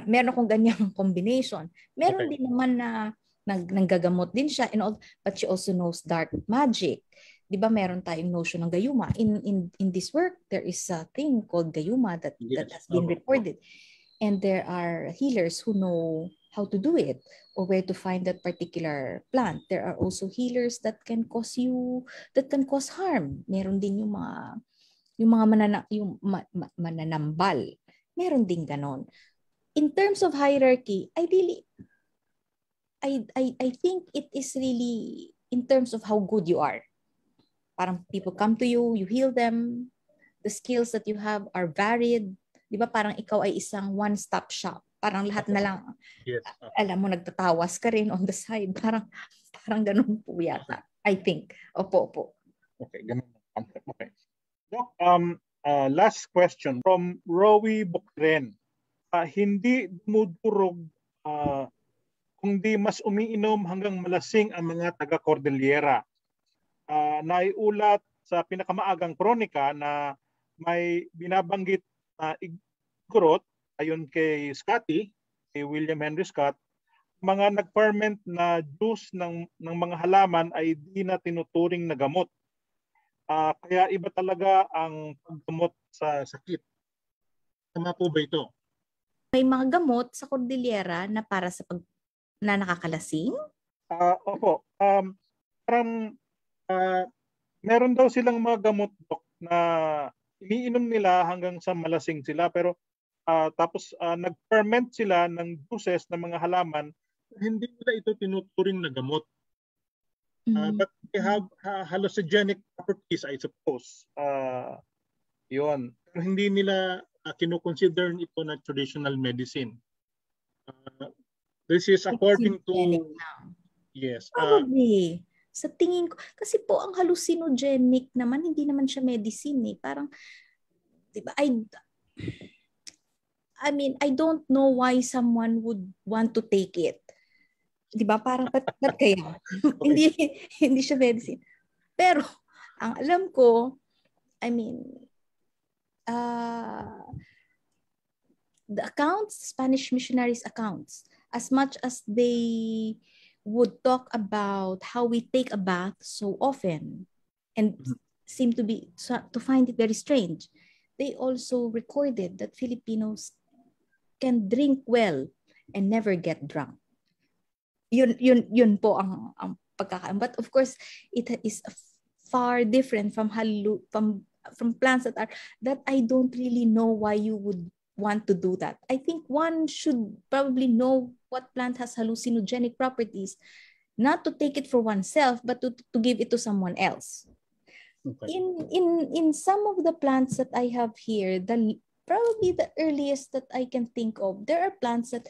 [SPEAKER 3] Meron akong ganyang combination. Meron din naman na nanggagamot din siya, and all, but she also knows dark magic. Di ba meron tayong notion ng gayuma? In this work, there is a thing called gayuma that has been reported. And there are healers who know how to do it or where to find that particular plant. There are also healers that can cause harm. Meron din yung mga mananambal. Meron din ganon. In terms of hierarchy, I think it is really in terms of how good you are. Parang people come to you, you heal them. The skills that you have are varied. Di ba parang ikaw ay isang one-stop shop. Parang lahat na lang,
[SPEAKER 2] yes.
[SPEAKER 3] Alam mo, nagtatawas ka rin on the side. Parang ganun po yata. I think. Opo.
[SPEAKER 2] Okay, ganun. Okay. Doc, last question from Rowie Bukren. Hindi dumudurog kung di mas umiinom hanggang malasing ang mga taga-Cordillera. Naiulat sa pinakamaagang kronika na may binabanggit na igorot ayon kay Scotty, kay William Henry Scott, mga nag-ferment na juice ng mga halaman ay di na tinuturing na gamot. Kaya iba talaga ang paggamot sa sakit. Tama po ba ito?
[SPEAKER 3] May mga gamot sa Cordillera na para na nakakalasing?
[SPEAKER 2] Opo. Parang meron daw silang mga gamot, Doc, na iniinom nila hanggang sa malasing sila, pero tapos nag-ferment sila ng juices ng mga halaman, hindi nila ito tinuturing na gamot. But they have hallucinogenic properties, I suppose. Yun. Pero hindi nila kinukonsider ito na traditional medicine. This is according to... Yes.
[SPEAKER 3] Probably. Sa tingin ko, kasi po ang hallucinogenic naman, hindi naman siya medicine eh. Parang, di ba, I mean, I don't know why someone would want to take it. 'Di ba? Parang ba't kaya? hindi siya medicine. Pero ang alam ko, I mean, the accounts, Spanish missionaries accounts, as much as they would talk about how we take a bath so often and seem to find it very strange, they also recorded that Filipinos can drink well and never get drunk. Yun po ang pagkakaroon. But of course, it is far different from plants that I don't really know why you would want to do that. I think one should probably know what plant has hallucinogenic properties, not to take it for oneself, but to give it to someone else. Okay. In some of the plants that I have here, probably the earliest that I can think of, there are plants that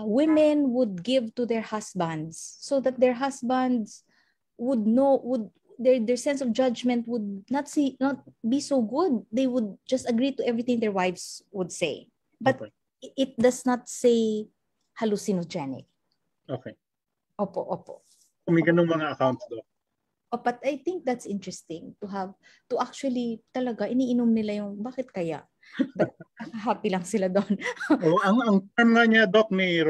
[SPEAKER 3] women would give to their husbands so that their husbands would know, their sense of judgment would not be so good. They would just agree to everything their wives would say. But it does not say hallucinogenic.
[SPEAKER 2] Okay.
[SPEAKER 3] Opo.
[SPEAKER 2] May ganung mga accounts do.
[SPEAKER 3] But I think that's interesting to actually talaga iniinom nila yung bakit kaya. But happy lang sila doon.
[SPEAKER 2] ang term nga niya, Doc, ni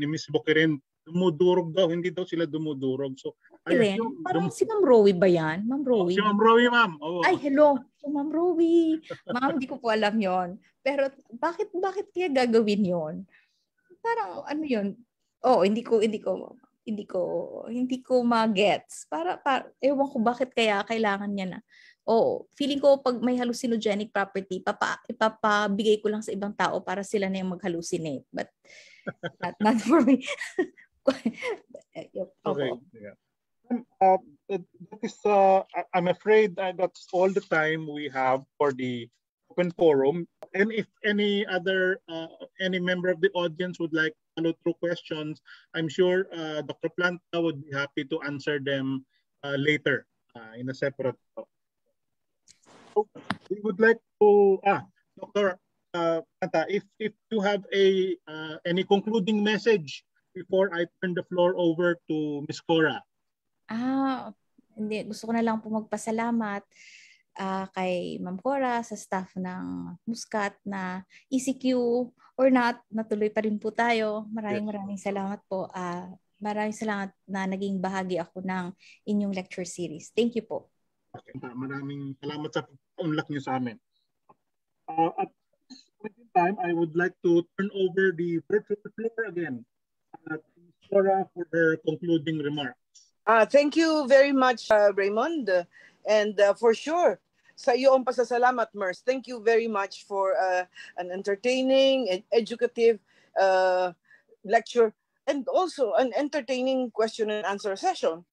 [SPEAKER 2] Miss Boquerin, dumudurog daw, hindi daw sila dumudurog. So
[SPEAKER 3] Ren? Parang si Ma'am Rowie ba yan? Ma'am Rowie?
[SPEAKER 4] Si Ma'am Rowie, ma'am. Oo.
[SPEAKER 3] Ay, hello. So, Ma'am Rowie. Ma'am, hindi ko po alam yon. Pero bakit kaya gagawin yon? Parang ano yun? Oh, hindi ko ma-gets. Ewan ko bakit kaya kailangan niya na. Oh, feeling ko pag may hallucinogenic property, ipapabigay ko lang sa ibang tao para sila na yung mag-hallucinate. But not for me.
[SPEAKER 4] Okay. Yeah. That is, I'm afraid that's all the time we have for the open forum. And if any member of the audience would like to follow through questions, I'm sure Dr. Planta would be happy to answer them later in a separate talk. So we would like to, Dr. Planta, if you have any concluding message before I turn the floor over to Ms. Cora.
[SPEAKER 3] Hindi. Gusto ko na lang po magpasalamat kay Ma'am Cora, sa staff ng Muscat na ECQ or not, natuloy pa rin po tayo. Maraming salamat po. Maraming salamat na naging bahagi ako ng inyong lecture series. Thank you po.
[SPEAKER 4] Okay. Maraming salamat sa pag-unlock niyo sa amin. At this point in time, I would like to turn over the virtual floor again to Ms. Cora for her concluding remarks.
[SPEAKER 1] Thank you very much, Raymond. And for sure, sa iyo ang pasasalamat, Mers. Thank you very much for an entertaining and educative lecture and also an entertaining question and answer session.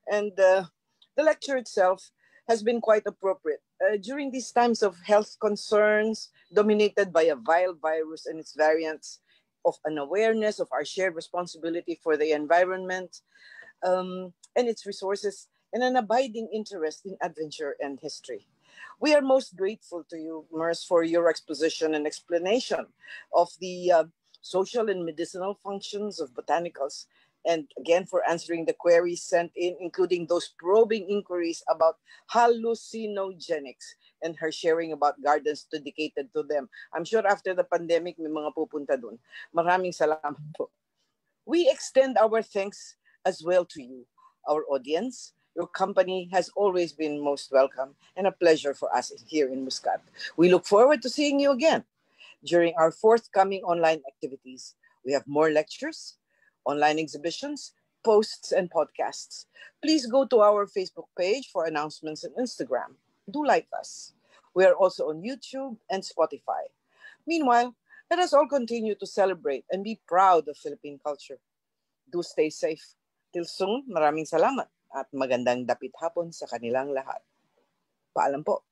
[SPEAKER 1] And the lecture itself has been quite appropriate. During these times of health concerns dominated by a vile virus and its variants, of an awareness of our shared responsibility for the environment, and its resources, and an abiding interest in adventure and history. We are most grateful to you, Mers, for your exposition and explanation of the social and medicinal functions of botanicals, and again for answering the queries sent in, including those probing inquiries about hallucinogenics and her sharing about gardens dedicated to them. I'm sure after the pandemic, may mga pupunta dun. Maraming salamat po. We extend our thanks as well to you, our audience. Your company has always been most welcome and a pleasure for us here in Muscat. We look forward to seeing you again during our forthcoming online activities. We have more lectures, online exhibitions, posts, and podcasts. Please go to our Facebook page for announcements and Instagram. Do like us. We are also on YouTube and Spotify. Meanwhile, let us all continue to celebrate and be proud of Philippine culture. Do stay safe. Till soon, maraming salamat at magandang dapit hapon sa kanilang lahat. Paalam po.